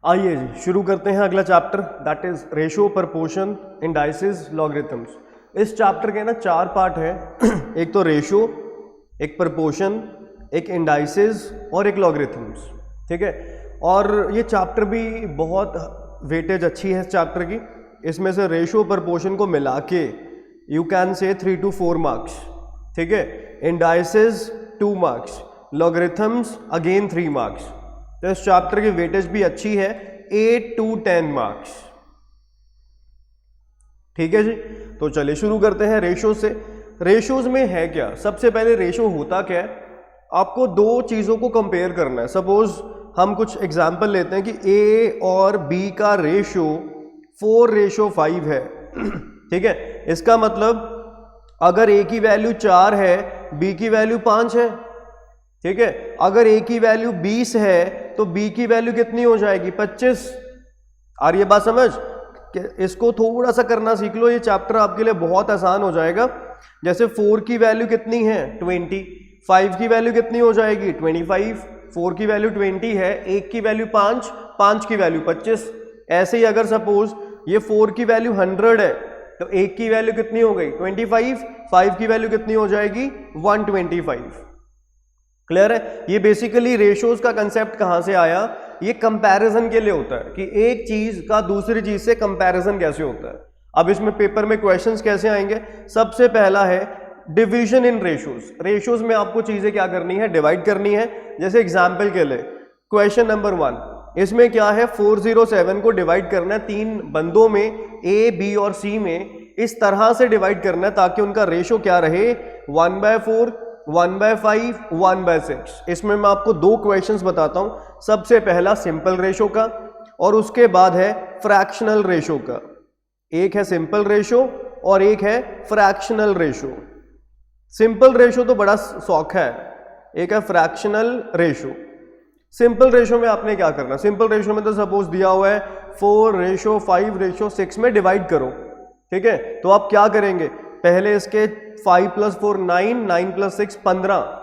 आइए जी शुरू करते हैं अगला chapter, that is ratio, proportion, indices, logarithms. इस चैप्टर के ना 4 पार्ट है एक तो रेशियो, एक प्रपोर्शन, एक इंडाइसेस और एक लॉगरिथम्स। ठीक है, और ये चैप्टर भी बहुत वेटेज अच्छी है इस चैप्टर की। इसमें से रेशियो प्रपोर्शन को मिला के you can say 3 to 4 marks. ठीक है, indices 2 marks, logarithms again 3 marks. तो इस चैप्टर की वेटेज भी अच्छी है, 8 to 10 मार्क्स। ठीक है जी, तो चलिए शुरू करते हैं रेशियो से। रेशियोज में है क्या, सबसे पहले रेशियो होता क्या है, आपको दो चीजों को कंपेयर करना है। सपोज हम कुछ एग्जांपल लेते हैं कि ए और बी का रेशियो 4:5 है। ठीक है, इसका मतलब अगर ए की वैल्यू 4 है, बी की वैल्यू 5 है। ठीक है, अगर ए की वैल्यू 20 है तो बी की वैल्यू कितनी हो जाएगी, 25। आ रही है बात समझ? इसको थोड़ा सा करना सीख लो, ये चैप्टर आपके लिए बहुत आसान हो जाएगा। जैसे 4 की वैल्यू कितनी है, 20, 5 की वैल्यू कितनी हो जाएगी, 25, 4 की वैल्यू 20 है, 1 की वैल्यू 5, 5 की वैल्यू 25। ऐसे ही अगर सपोज ये 4 की वैल्यू 100 है तो 1 की वैल्यू कितनी हो गई, 25, 5 की वैल्यू कितनी हो जाएगी, 125। क्लियर है? ये बेसिकली रेशियोज का कंसेप्ट कहां से आया, ये कंपैरिजन के लिए होता है कि एक चीज का दूसरी चीज से कंपैरिजन कैसे होता है। अब इसमें पेपर में क्वेश्चंस कैसे आएंगे, सबसे पहला है डिवीजन इन रेशियोज। रेशियोज में आपको चीजें क्या करनी है, डिवाइड करनी है। जैसे एग्जांपल के लिए क्वेश्चन नंबर 1, इसमें क्या है, 407 को डिवाइड करना है 3 बंदों में, ए, बी और सी में। इस तरह से डिवाइड करना है ताकि उनका रेशियो क्या रहे, 1/4, 1/5, 1/6। इसमें मैं आपको 2 क्वेश्चंस बताता हूं। सबसे पहला सिंपल रेशो का और उसके बाद है फ्रैक्शनल रेशो का। एक है सिंपल रेशो और एक है फ्रैक्शनल रेशो। सिंपल रेशो तो बड़ा शौक है, एक है फ्रैक्शनल रेशो। सिंपल रेशो में आपने क्या करना, सिंपल रेशो में तो सपोज दिया हुआ है 4:5:6 में डिवाइड करो। ठीक है, तो आप क्या करेंगे, पहले इसके 5 + 4 9, 9 + 6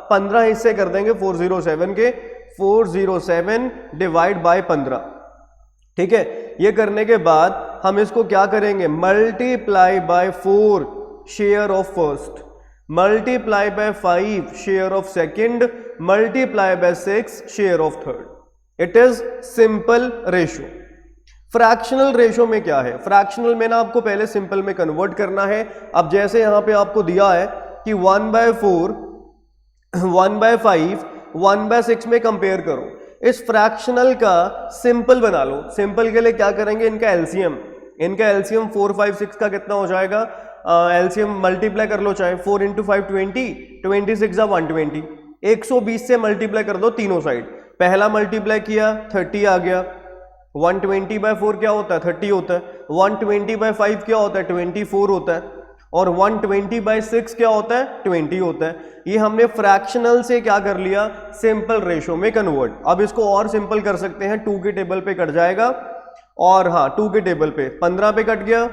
15 हिस्से कर देंगे 407 के। 407 डिवाइड बाय 15। ठीक है, ये करने के बाद हम इसको क्या करेंगे, multiply by 4 share of first, multiply by 5 share of second, multiply by 6 share of third. It is simple ratio. Fractional ratio में क्या है, फ्रैक्शनल में ना आपको पहले सिंपल में कन्वर्ट करना है। अब जैसे यहां पे आपको दिया है कि 1/4, 1/5, 1/6 में कंपेयर करो। इस फ्रैक्शनल का सिंपल बना लो। सिंपल के लिए क्या करेंगे, इनका एलसीएम 4, 5, 6 का कितना हो जाएगा, एलसीएम मल्टीप्लाई कर लो, चाहे 4 × 5 20, 26 120, 120 से मल्टीप्लाई कर दो तीनों साइड। पहला मल्टीप्लाई किया 30 आ गया, 120/4 क्या होता है, 30 होता है। 120/5 क्या होता है, 24 होता है। और 120/6 क्या होता है, 20 होता है। ये हमने फ्रैक्शनल से क्या कर लिया, सिंपल रेशो में कन्वर्ट। अब इसको और सिंपल कर सकते हैं, 2 के टेबल पे कट जाएगा। और हाँ, 2 के टेबल पे 15 पे कट गया,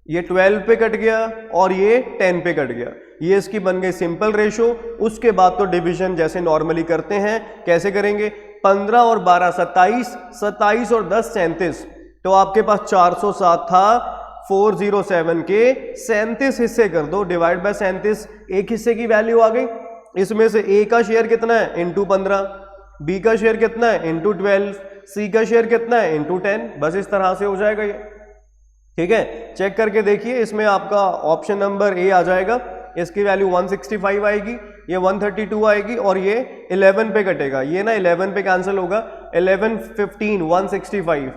ये 12 पे कट गया और ये 10 पे कट गया। ये इसकी बन गई सिंपल रेशो। उसके बाद तो डिवीजन जैसे नॉर्मली करते हैं, कैसे करेंगे, 15 और 12 27, 27 और 10 37। तो आपके पास 407 था, 407 के 37 हिस्से कर दो, डिवाइड बाय 37। एक हिस्से की वैल्यू आ गई। इसमें से ए का शेयर कितना है, × 15, बी का शेयर कितना है, × 12, सी का शेयर कितना है, × 10। बस इस तरह से हो जाएगा ये। ठीक है, चेक करके देखिए, इसमें आपका ऑप्शन नंबर ए आ जाएगा। इसकी वैल्यू 165 आएगी, ये 132 आएगी और ये 11 पे कटेगा। ये ना 11 पे कैंसिल होगा, 11 15 165,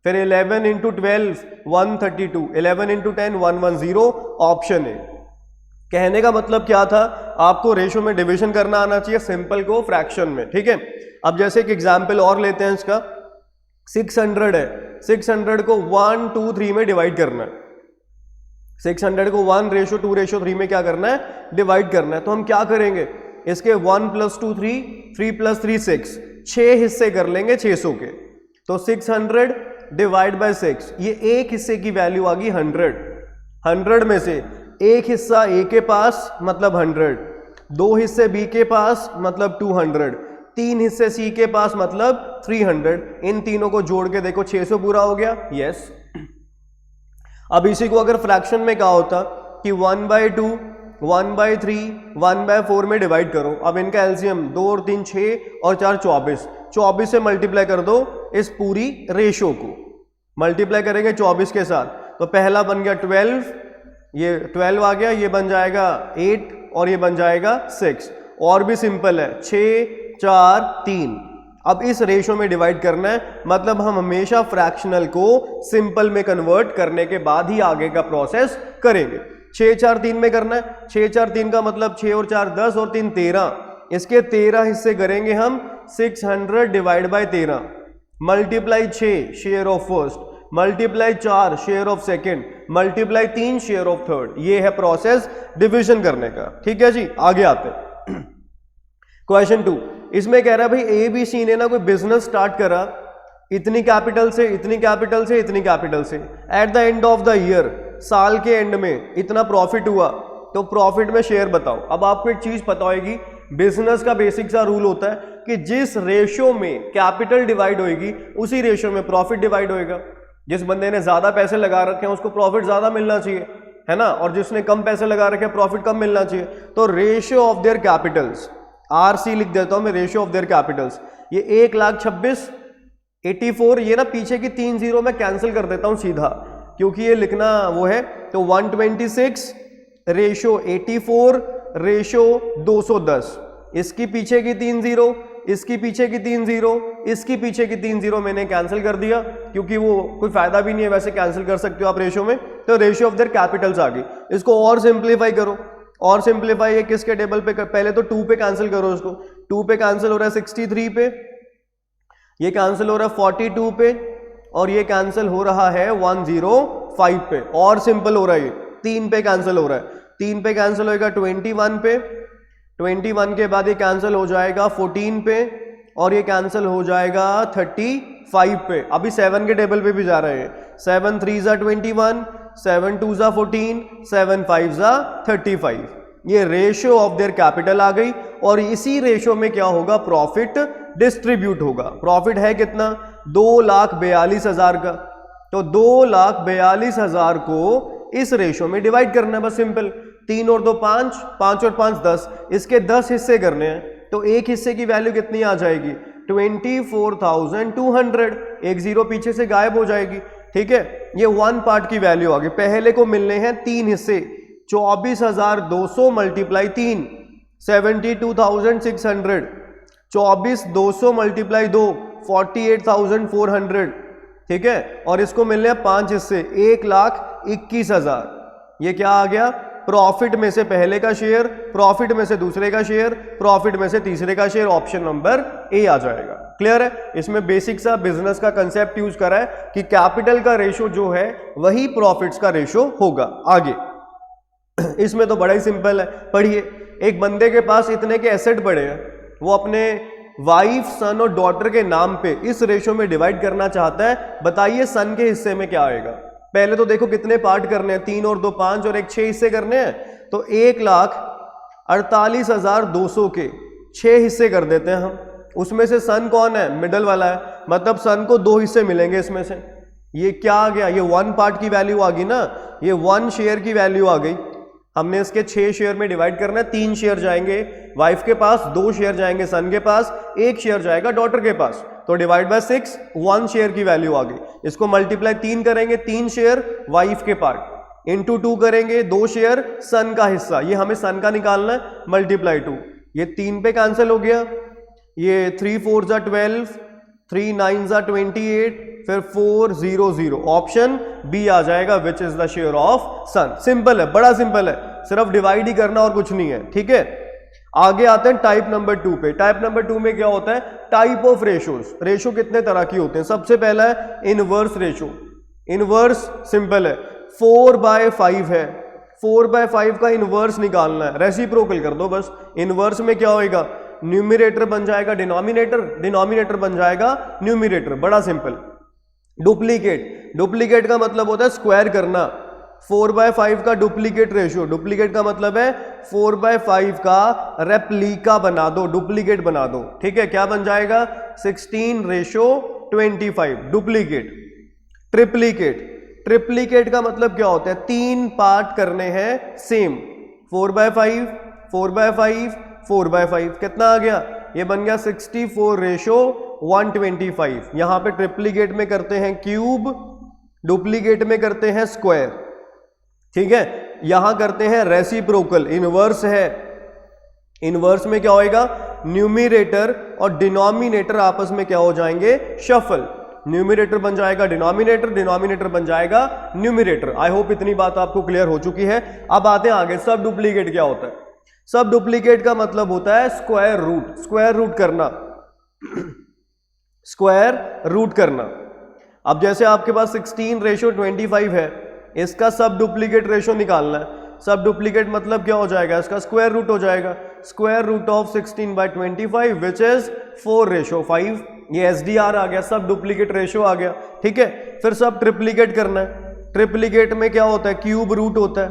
फिर 11 × 12 132, 11 × 10 110, ऑप्शन ए। कहने का मतलब क्या था, आपको रेशो में डिवीजन करना आना चाहिए, सिंपल को फ्रैक्शन में। ठीक है, अब जैसे एक एग्जांपल और लेते हैं इसका, 600 है, 600 को 1 2 3 में डिवाइड करना है। 600 को 1:2:3 में क्या करना है, डिवाइड करना है। तो हम क्या करेंगे, इसके 1 + 2 3, 3 + 3 6, 6 हिस्से कर लेंगे 600 के। तो 600 डिवाइड बाय 6, ये एक हिस्से की वैल्यू आ गई 100। 100 में से एक हिस्सा ए के पास मतलब 100, 2 हिस्से बी के पास मतलब 200, 3 हिस्से सी के पास मतलब 300, इन तीनों को जोड़ के देखो 600 पूरा हो गया, यस। अब इसी को अगर फ्रैक्शन में कहा होता कि 1/2, 1/3, 1/4 में डिवाइड करो। अब इनका एलसीएम 2 और 3 6 और 4 24, 24 से मल्टीप्लाई कर दो इस पूरी रेशो को, मल्टीप्लाई करेंगे 24 के साथ, तो पहला बन गया 12, ये 12 आ गया, ये बन जाएगा 8 और ये बन जाएगा 6। और भी सिंपल है, 6 4 3। अब इस रेशो में डिवाइड करना है, मतलब हम हमेशा फ्रैक्शनल को सिंपल में कन्वर्ट करने के बाद ही आगे का प्रोसेस करेंगे। 6 4 3 में करना है, 6 4 3 का मतलब 6 और 4 10 और 3 13, इसके 13 हिस्से करेंगे हम। 600 divide by 13 multiply 6 share of first, multiply 4 share of second, multiply 3 share of third. ये है प्रोसेस डिवीजन करने का, ठीक है जी। आगे आते हैं क्वेश्चन 2। इसमें कह रहा है भाई ए बी सी ने ना कोई बिजनेस स्टार्ट करा, इतनी कैपिटल से, इतनी कैपिटल से, इतनी कैपिटल से। At the end of the year, साल के एंड में इतना प्रॉफिट हुआ, तो प्रॉफिट में शेयर बताओ। अब आपको एक चीज पता होगी, बिजनेस का बेसिक सा रूल होता है कि जिस रेशो में कैपिटल डिवाइड होगी उसी रेशो में प्रॉफिट डिवाइड होएगा। जिस बंदे ने ज्यादा पैसे लगा रखे हैं उसको प्रॉफिट ज्यादा मिलना चाहिए, है ना, और जिसने कम पैसे लगा रखे हैं प्रॉफिट कम मिलना चाहिए। तो ratio of their Capitals, RC लिख देता हूं मैं, रेशियो ऑफ देयर कैपिटल्स, ये 1,26,84, ये ना पीछे की 3 जीरो मैं कैंसिल कर देता हूं सीधा, क्योंकि ये लिखना वो है। तो 126 रेशो 84 रेशो 210, इसकी पीछे की 3 जीरो, इसकी पीछे की 3 जीरो, इसकी पीछे की 3 जीरो मैंने कैंसिल कर दिया, क्योंकि वो कोई फायदा भी नहीं है, वैसे कैंसिल कर सकते हो आप रेशो में। तो रेशियो ऑफ देयर कैपिटल्स आ गई। इसको और सिंप्लीफाई करो, और सिंप्लीफाई है किसके टेबल पे पहले तो 2 पे कैंसिल करो इसको। 2 पे कैंसिल हो रहा है 63 पे, ये कैंसिल हो रहा है 42 पे, और ये कैंसिल हो रहा है 105 पे। और सिंपल हो रहा है, ये 3 पे कैंसिल हो रहा है, 3 पे कैंसिल होएगा 21 पे, 21 के बाद ये कैंसिल हो जाएगा 14 पे, और ये कैंसिल हो जाएगा 35 पे। अभी 7 के टेबल पे भी जा रहे हैं। 7 3 जा 21, 7 2 जा 14, 7 5 जा 35। ये रेशियो ऑफ देयर कैपिटल आ गई, और इसी रेशियो में क्या होगा, प्रॉफिट डिस्ट्रीब्यूट होगा। प्रॉफिट है कितना, 2,42,000 का, तो 2,42,000 को इस रेशियो में डिवाइड करना है, बस सिंपल। 3 और 2 5, 5 और 5 10, इसके 10 हिस्से करने हैं, तो एक हिस्से की वैल्यू कितनी आ जाएगी, 24,200। एक जीरो पीछे से गायब हो जाएगी, ठीक है। ये 1 पार्ट की वैल्यू आ गई। पहले को मिलने हैं 3 हिस्से, 24,200 मल्टीप्लाई 3, 72,600, 24,200 मल्टीप्लाई 2, 48,400, ठीक है। और इसको मिलने हैं 5 हिस्से, 1,21,000। ये क्या आ गया, प्रॉफिट में से पहले का शेयर, प्रॉफिट में से दूसरे का शेयर, प्रॉफिट में से तीसरे का शेयर। ऑप्शन नंबर ए आ जाएगा। क्लियर है। इसमें बेसिक सा बिजनेस का कंसेप्ट यूज करा है कि कैपिटल का रेशो जो है वही प्रॉफिट्स का रेशो होगा। आगे इसमें तो बड़ा ही सिंपल है, पढ़िए। एक बंदे के पास इतने के एसेट पड़े हैं, वो अपने वाइफ, सन और डॉटर के नाम पे इस रेशो में डिवाइड करना चाहता है। बताइए सन के हिस्से में क्या आएगा। पहले तो देखो कितने पार्ट करने हैं, 3 और 2 5 और 1 6 हिस्से करने हैं। तो 1,48,200 के 6 हिस्से कर देते हैं हम। उसमें से सन कौन है, मिडल वाला है, मतलब सन को 2 हिस्से मिलेंगे इसमें से। ये क्या आ गया, ये 1 पार्ट की वैल्यू आ गई ना, ये 1 शेयर की वैल्यू आ गई। हमने इसके 6 शेयर में डिवाइड करना है। 3 शेयर जाएंगे वाइफ के पास, 2 शेयर जाएंगे सन के पास, 1 शेयर जाएगा डॉटर के पास। तो डिवाइड बाय 6, 1 शेयर की वैल्यू आ गई। इसको मल्टीप्लाई 3 करेंगे, 3 शेयर वाइफ के पार्ट, इंटू 2 करेंगे, 2 शेयर सन का हिस्सा। ये हमें सन का निकालना है, मल्टीप्लाई 2। ये 3 पे कैंसिल हो गया, ये 3 4 जा 12, 3 9 जा 28, फिर 4 0 0। ऑप्शन बी आ जाएगा, which is the share of son. Simple है, बड़ा सिंपल है, सिर्फ डिवाइड ही करना और कुछ नहीं है, ठीक है। आगे आते हैं टाइप नंबर 2 पे। टाइप नंबर 2 में क्या होता है, टाइप ऑफ रेशोज। रेशो कितने तरह की होते हैं। सबसे पहला है इनवर्स रेशो। इनवर्स सिंपल है, 4/5 है, 4/5 का इनवर्स निकालना है, रेसिप्रोकल कर दो बस। इनवर्स में क्या होएगा, न्यूमिरेटर बन जाएगा डिनोमिनेटर, डिनोमिनेटर बन जाएगा न्यूमिरेटर, बड़ा सिंपल। डुप्लीकेट, का मतलब होता है स्क्वायर करना। 4/5 का डुप्लीकेट रेशियो, डुप्लीकेट का मतलब है 4/5 का रेप्लिका बना दो, डुप्लीकेट बना दो। ठीक है, क्या बन जाएगा 16:25 डुप्लीकेट। ट्रिप्लीकेट का मतलब क्या होता है, 3 पार्ट करने हैं सेम, 4/5 4/5 4/5, कितना आ गया, ये बन गया 64:125। यहां पे ट्रिप्लीकेट में करते हैं क्यूब, डुप्लीकेट में करते हैं स्क्वायर। ठीक है, यहां करते हैं रेसिप्रोकल, इनवर्स है। इनवर्स में क्या होएगा, न्यूमरेटर और डिनोमिनेटर आपस में क्या हो जाएंगे, शफल। न्यूमरेटर बन जाएगा डिनोमिनेटर, डिनोमिनेटर बन जाएगा न्यूमरेटर। आई होप इतनी बात आपको क्लियर हो चुकी है। अब आते हैं आगे, सब डुप्लीकेट क्या होता है। सब डुप्लीकेट का मतलब होता है स्क्वायर रूट, स्क्वायर रूट करना, स्क्वायर रूट करना। अब जैसे आपके पास 16:25 है, इसका सब डुप्लीकेट रेशो निकालना है। सब डुप्लीकेट मतलब क्या हो जाएगा, इसका स्क्वायर रूट हो जाएगा, square root of 16/25 which is 4:5। ये SDR आ गया, सब डुप्लीकेट रेशो आ गया। ठीक है, फिर सब ट्रिप्लीकेट करना है। ट्रिप्लीकेट में क्या होता है, क्यूब रूट होता है।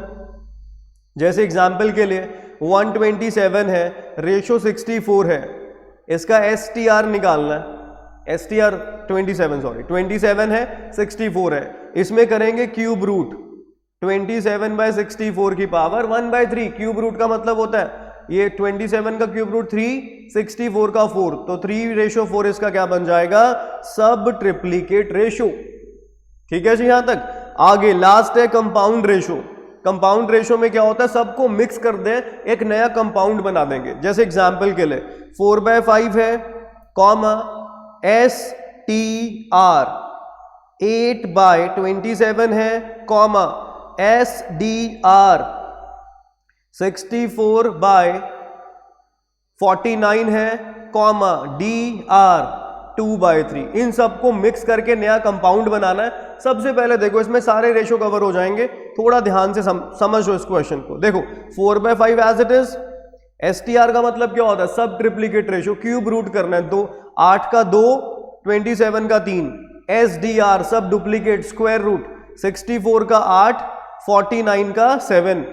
जैसे एग्जाम्पल के लिए 127 है, रेशो 64 है, इसका STR निकालना है। STR 27 है, 64 है, इसमें करेंगे क्यूब रूट 27/64 की पावर 1/3। क्यूब रूट का मतलब होता है ये 27 का क्यूब रूट 3, 64 का 4, तो 3:4 इसका क्या बन जाएगा, सब ट्रिप्लीकेट रेशो। ठीक है जी, यहां तक। आगे लास्ट है कंपाउंड रेशो। कंपाउंड रेशो में क्या होता है, सबको मिक्स कर दें, एक नया कंपाउंड बना देंगे। जैसे एग्जांपल के लिए 4/5 है, कॉमा STR, 8/27 है, कॉमा SDR, 64/49 है, कॉमा DR, 2/3। इन सबको मिक्स करके नया कंपाउंड बनाना है। सबसे पहले देखो, इसमें सारे रेशो कवर हो जाएंगे, थोड़ा ध्यान से समझो इस क्वेश्चन को। देखो 4/5 एज इट इज, STR का मतलब क्या होता है, सब ट्रिप्लीकेट रेशो, क्यूब रूट करना है, 8 का 2, 27 का 3, SDR सब डुप्लीकेट, स्क्वायर रूट 64 का 8, 49 का 7,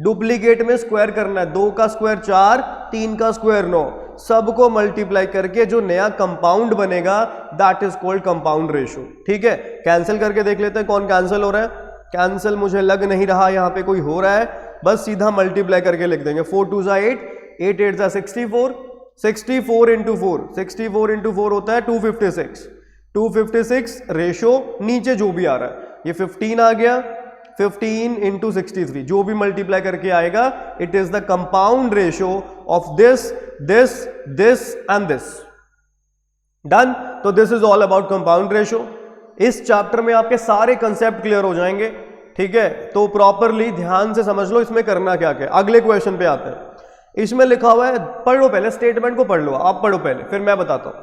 डुप्लीकेट में स्क्वायर करना है, 2 का स्क्वायर 4, 3 का स्क्वायर 9, सबको मल्टीप्लाई करके जो नया कंपाउंड बनेगा that is called compound ratio. ठीक है, कैंसिल करके देख लेते हैं कौन कैंसिल हो रहा है। कैंसिल मुझे लग नहीं रहा यहां पे कोई हो रहा है, बस सीधा मल्टीप्लाई करके लिख देंगे। 4 2 जा 8, 8 8 जा 64, 64 इंटू 4, 64 इंटू 4 होता है 256, 256 रेशो नीचे जो भी आ रहा है, ये 15 आ गया, 15 इंटू 63 जो भी मल्टीप्लाई करके आएगा, it is the compound ratio of this this this and this. Done. तो this is all about compound ratio. इस चैप्टर में आपके सारे कंसेप्ट क्लियर हो जाएंगे। ठीक है, तो प्रॉपरली ध्यान से समझ लो इसमें करना क्या क्या। अगले क्वेश्चन पे आते हैं। इसमें लिखा हुआ है, पढ़ लो पहले, स्टेटमेंट को पढ़ लो, आप पढ़ो पहले, फिर मैं बताता हूं।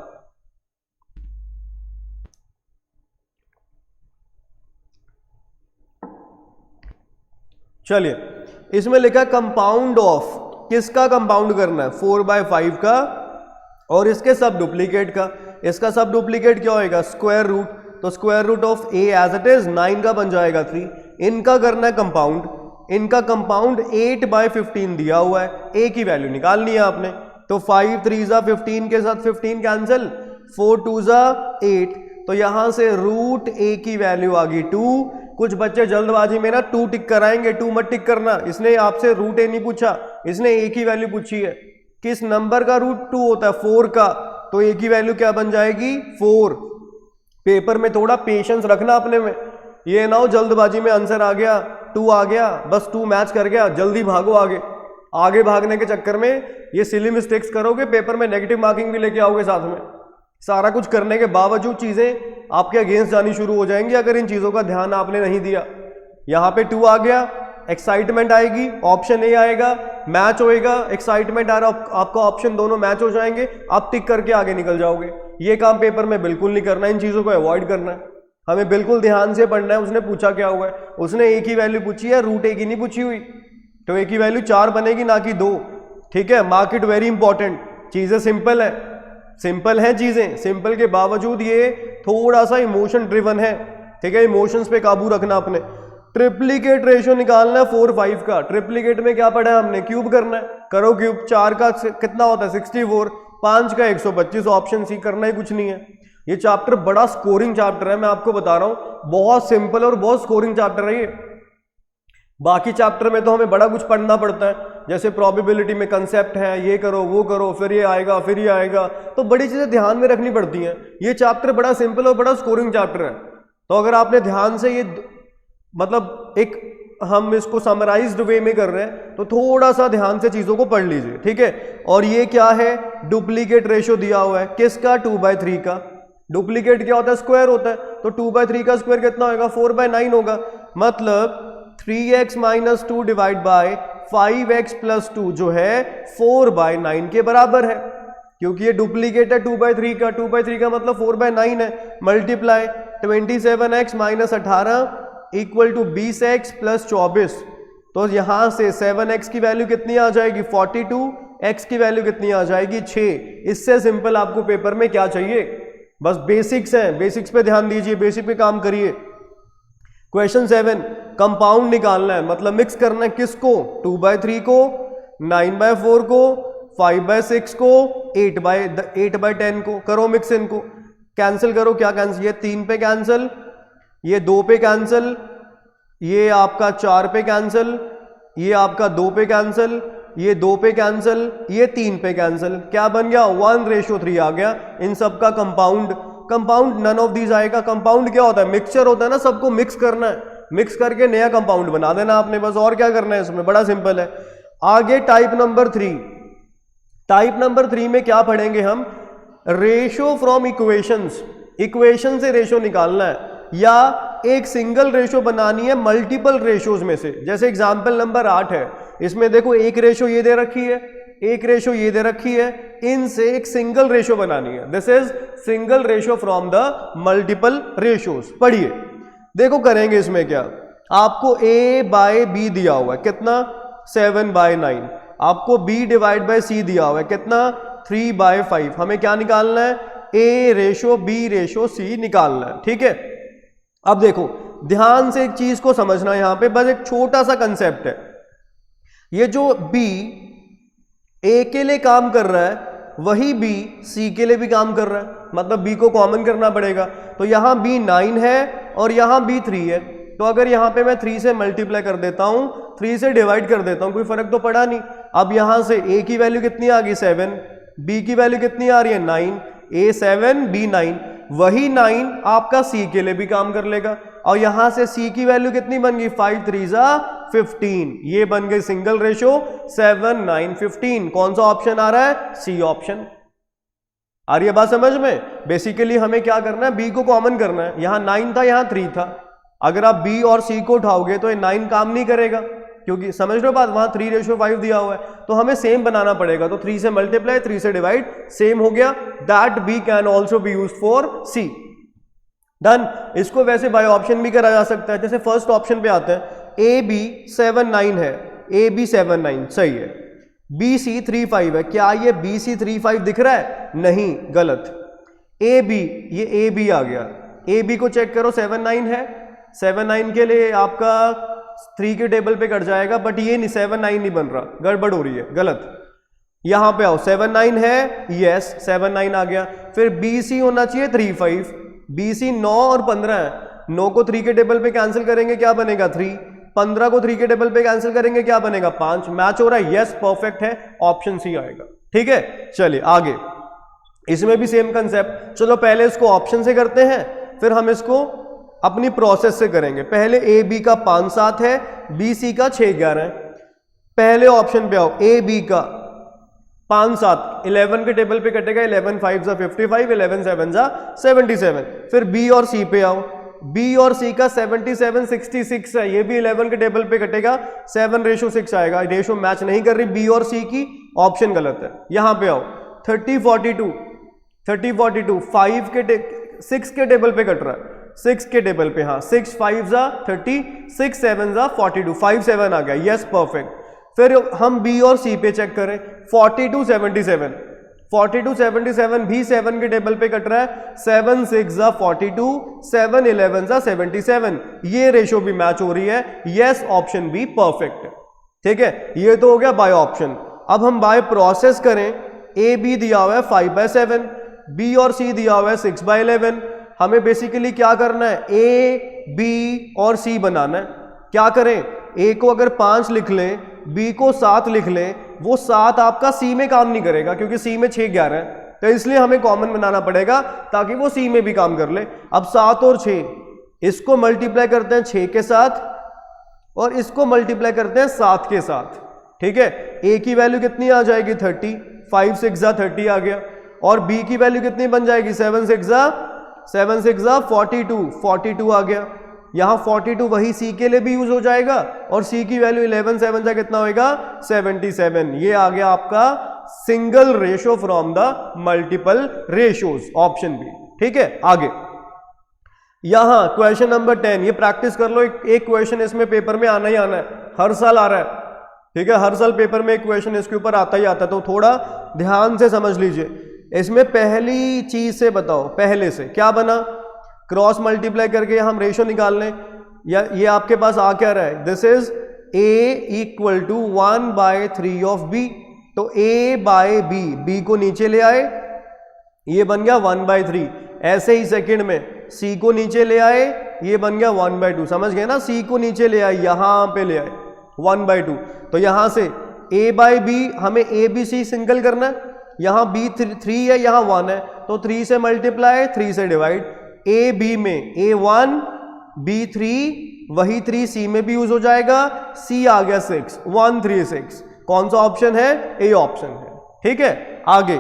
चलिए, इसमें लिखा है कंपाउंड ऑफ, किसका कंपाउंड करना है, 4/5 का और इसके सब डुप्लीकेट का। इसका सब डुप्लीकेट क्या होएगा, स्क्वायर रूट, तो square root of a as it is 9 का बन जाएगा 3। इनका करना है कंपाउंड, इनका कंपाउंड 8/15 दिया हुआ है, a की वैल्यू निकालनी है आपने, तो 5 3 जा 15 के साथ 15 कैंसिल, 4 2 जा 8, तो यहां से रूट a की वैल्यू आ गई 2। कुछ बच्चे जल्दबाजी में ना 2 टिक कराएंगे, 2 मत टिक करना, इसने आपसे रूट a नहीं पूछा, इसने a की वैल्यू पूछी है। किस नंबर का रूट 2 होता है, 4 का, तो a की वैल्यू क्या बन जाएगी 4। पेपर में थोड़ा पेशेंस रखना अपने में, ये ना हो जल्दबाजी में आंसर आ गया 2 आ गया, बस 2 मैच कर गया, जल्दी भागो आगे। आगे भागने के चक्कर में ये सिली मिस्टेक्स करोगे, पेपर में नेगेटिव मार्किंग भी लेके आओगे साथ में। सारा कुछ करने के बावजूद चीजें आपके अगेंस्ट जानी शुरू हो जाएंगी अगर इन चीजों का ध्यान आपने नहीं दिया। यहां पे 2 आ गया, एक्साइटमेंट आएगी, ऑप्शन ए आएगा, मैच होएगा, एक्साइटमेंट आ रहा, आपका ऑप्शन दोनों मैच हो जाएंगे, आप टिक करके आगे निकल जाओगे। ये काम पेपर में बिल्कुल नहीं करना, इन चीजों को अवॉइड करना है, हमें बिल्कुल ध्यान से पढ़ना है। उसने पूछा क्या हुआ है, उसने a की वैल्यू पूछी है, रूट a की नहीं पूछी हुई, तो a की वैल्यू 4 बनेगी ना कि 2। ठीक है, मार्क इट वेरी इंपॉर्टेंट, चीजें सिंपल है, सिंपल है चीजें, सिंपल के बावजूद ये थोड़ा सा इमोशन ड्रिवन है। ठीक है, इमोशंस पे काबू रखना अपने। ट्रिप्लीकेट रेशियो निकालना है 4 5 का। ट्रिप्लीकेट में क्या पढ़ा है हमने, क्यूब करना है, करो क्यूब। 4 का कितना होता है 64, 5 का 125, ऑप्शन सी, करना ही कुछ नहीं है। ये चैप्टर बड़ा स्कोरिंग चैप्टर है, मैं आपको बता रहा हूं, बहुत सिंपल और बहुत स्कोरिंग चैप्टर है ये। बाकी चैप्टर में तो हमें बड़ा कुछ पढ़ना पड़ता है, जैसे प्रोबेबिलिटी में कंसेप्ट है, ये करो वो करो, फिर ये आएगा फिर ये आएगा, तो बड़ी चीजें ध्यान में रखनी पड़ती हैं। ये चैप्टर बड़ा सिंपल और बड़ा स्कोरिंग चैप्टर है। तो अगर आपने ध्यान से ये मतलब एक हम इसको समराइज्ड वे में कर रहे हैं तो थोड़ा सा ध्यान से चीजों को पढ़ लीजिए, ठीक है। और ये क्या है, डुप्लीकेट रेशियो दिया हुआ है, किसका, 2/3 का। डुप्लीकेट क्या होता है, स्क्वायर होता है, तो 2/3 का स्क्वायर कितना होगा, 4/9 होगा। मतलब 3x - 2 डिवाइड बाय 5x + 2 जो है 4/9 के बराबर है, क्योंकि ये डुप्लीकेट है 2/3 का। 2/3 का मतलब 4/9 है। Multiply 27x - 18 = 20x + 24। तो यहां से 7x की वैल्यू कितनी आ जाएगी 42, x की वैल्यू कितनी आ जाएगी 6। इससे सिंपल आपको पेपर में क्या चाहिए, बस बेसिक्स है, बेसिक्स पे ध्यान दीजिए, बेसिक पे काम करिए। क्वेश्चन 7, कंपाउंड निकालना है, मतलब मिक्स करना है, किसको, 2/3 को, 9/4 को, 5/6 को, 8/10 को। करो मिक्स, इनको कैंसिल करो। क्या कैंसिल, ये 3 पे कैंसिल, ये 2 पे कैंसिल, ये आपका 4 पे कैंसिल, ये आपका 2 पे कैंसिल, ये 2 पे कैंसिल, ये 3 पे कैंसिल। क्या बन गया, 1:3 आ गया। इन सब का compound, compound none of these आएगा। कंपाउंड क्या होता है, मिक्सचर होता है ना, सबको मिक्स करना है, मिक्स करके नया कंपाउंड बना देना आपने, बस। और क्या करना है इसमें, बड़ा सिंपल है। आगे टाइप नंबर 3। टाइप नंबर 3 में क्या पढ़ेंगे हम, रेशियो फ्रॉम इक्वेशंस। इक्वेशन से रेशियो निकालना है, या एक सिंगल रेशियो बनानी है मल्टीपल रेशियोज में से। जैसे एग्जांपल नंबर 8 है, इसमें देखो एक रेशियो ये दे रखी है, एक रेशियो ये दे रखी है, इनसे एक सिंगल रेशियो बनानी है। This is single ratio from the multiple ratios. पढ़िए, देखो करेंगे इसमें क्या, आपको a/b दिया हुआ है, कितना, 7/9। आपको b डिवाइड बाय c दिया हुआ है, कितना, 3/5। हमें क्या निकालना है, a/b/c निकालना है, ठीक है। अब देखो ध्यान से एक चीज को समझना, यहां पे बस एक छोटा सा कंसेप्ट है। ये जो b a के लिए काम कर रहा है, वही b c के लिए भी काम कर रहा है, मतलब b को कॉमन करना पड़ेगा। तो यहां b 9 है और यहां b 3 है, तो अगर यहां पे मैं 3 से मल्टीप्लाई कर देता हूं, 3 से डिवाइड कर देता हूं, कोई फर्क तो पड़ा नहीं। अब यहां से a की वैल्यू कितनी आ गई 7, b की वैल्यू कितनी आ रही है 9, a 7 b 9, वही 9 आपका c के लिए भी काम कर लेगा। और यहां से c की वैल्यू कितनी बन गई, 5 3 15। ये बन गई सिंगल रेशियो 7 9 15। कौन सा ऑप्शन आ रहा है, सी ऑप्शन। आ रही है बात समझ में। बेसिकली हमें क्या करना है, b को कॉमन करना है। यहां 9 था, यहां 3 था, अगर आप b और c को उठाओगे तो ये 9 काम नहीं करेगा, क्योंकि समझ रहे हो बात, वहां 3:5 दिया हुआ है, तो हमें सेम बनाना पड़ेगा। तो 3 से मल्टीप्लाई, 3 से डिवाइड, सेम हो गया। That b can also be used for c। Done. इसको वैसे बाय ऑप्शन भी करा जा सकता है। जैसे फर्स्ट ऑप्शन पे आते हैं, ए बी 7 9 है, ए बी 7 9 सही है, बी सी 3 5 है। क्या ये बी सी 3 5 दिख रहा है, नहीं, गलत। ए बी, ये ए बी आ गया, ए बी को चेक करो 7 9 है, 7 9 के लिए आपका 3 के टेबल पे कट जाएगा, बट ये नहीं, 7 9 नहीं बन रहा, गड़बड़ हो रही है, गलत। यहां पे आओ, 7 9 है, यस 7 9 आ गया। फिर बी सी होना चाहिए 3 5, बी सी 9 और 15 है, 9 को 3 के टेबल पे कैंसिल करेंगे, क्या बनेगा 3, 15 को 3 के टेबल पे कैंसिल करेंगे, क्या बनेगा 5। मैच हो रहा है, यस परफेक्ट है, ऑप्शन सी आएगा, ठीक है। चलिए आगे, इसमें भी सेम कंसेप्ट। चलो पहले इसको ऑप्शन से करते हैं, फिर हम इसको अपनी प्रोसेस से करेंगे। पहले ए बी का 5 7 है, बी सी का 6 11 है। पहले ऑप्शन पे आओ, ए बी का 5 7 11 के टेबल पे कटेगा, 11 5 जा 55, 11 7 जा 77। फिर बी और सी पे आओ, बी और सी का 77 66 है, ये भी 11 के टेबल पे कटेगा, 7:6 आएगा। रेशो मैच नहीं कर रही बी और सी की, ऑप्शन गलत है। यहां पे आओ, 30 42 5 के 6 के टेबल पे कट रहा है, 6 के टेबल पे, हाँ 6 5 जा 30, 6 7 जा 42, 5 7 आ गया, यस परफेक्ट। फिर हम बी और सी पे चेक करें, 42 77, 42 77 भी 7 के टेबल पे कट रहा है, 7 6 जा 42, 7 11 जा 77, ये रेशो भी मैच हो रही है। यस, ऑप्शन बी परफेक्ट है। ठीक है, ये तो हो गया बाय ऑप्शन। अब हम बाय प्रोसेस करें, ए बी दिया हुआ है 5/7, बी और सी दिया हुआ है 6/11। हमें बेसिकली क्या करना है, ए बी और सी बनाना है। क्या करें, ए को अगर 5 लिख लें, बी को 7 लिख लें, वो 7 आपका सी में काम नहीं करेगा क्योंकि सी में 6 11 है, तो इसलिए हमें कॉमन बनाना पड़ेगा ताकि वो सी में भी काम कर ले। अब 7 और 6, इसको मल्टीप्लाई करते हैं 6 के साथ और इसको मल्टीप्लाई करते हैं 7 के साथ। ठीक है, ए की वैल्यू कितनी आ जाएगी 30, 5 6 जा 30 आ गया, और बी की वैल्यू कितनी बन जाएगी 7 6 जा 42 आ गया। यहां 42 वही सी के लिए भी यूज हो जाएगा और सी की वैल्यू 11 7 जा कितना होएगा 77। ये आ गया आपका single ratio from the multiple ratios, option B. ठीक है, आगे यहां क्वेश्चन नंबर 10, ये प्रैक्टिस कर लो। एक क्वेश्चन इसमें पेपर में आना ही आना है, हर साल आ रहा है। ठीक है, हर साल पेपर में एक क्वेश्चन इसके ऊपर आता ही आता है, तो थोड़ा ध्यान से समझ लीजिए। इसमें पहली चीज से बताओ, पहले से क्या बना, क्रॉस मल्टीप्लाई करके हम रेशो निकाल लें, या ये आपके पास आ क्या रहा है, this is a equal to 1/3 of b, तो a बाय b को नीचे ले आए, ये बन गया 1/3। ऐसे ही सेकंड में c को नीचे ले आए, ये बन गया 1/2। समझ गए ना, c को नीचे ले आए, यहां पे ले आए 1/2, तो यहां से a बाय b हमें a b c सिंगल करना है, यहां b 3 है, यहां 1 है, तो 3 से मल्टीप्लाई 3 से डिवाइड। ए बी में A1 B3, वही 3 सी में भी यूज हो जाएगा, सी आ गया 6 136। कौन सा ऑप्शन है, ए ऑप्शन है। ठीक है, आगे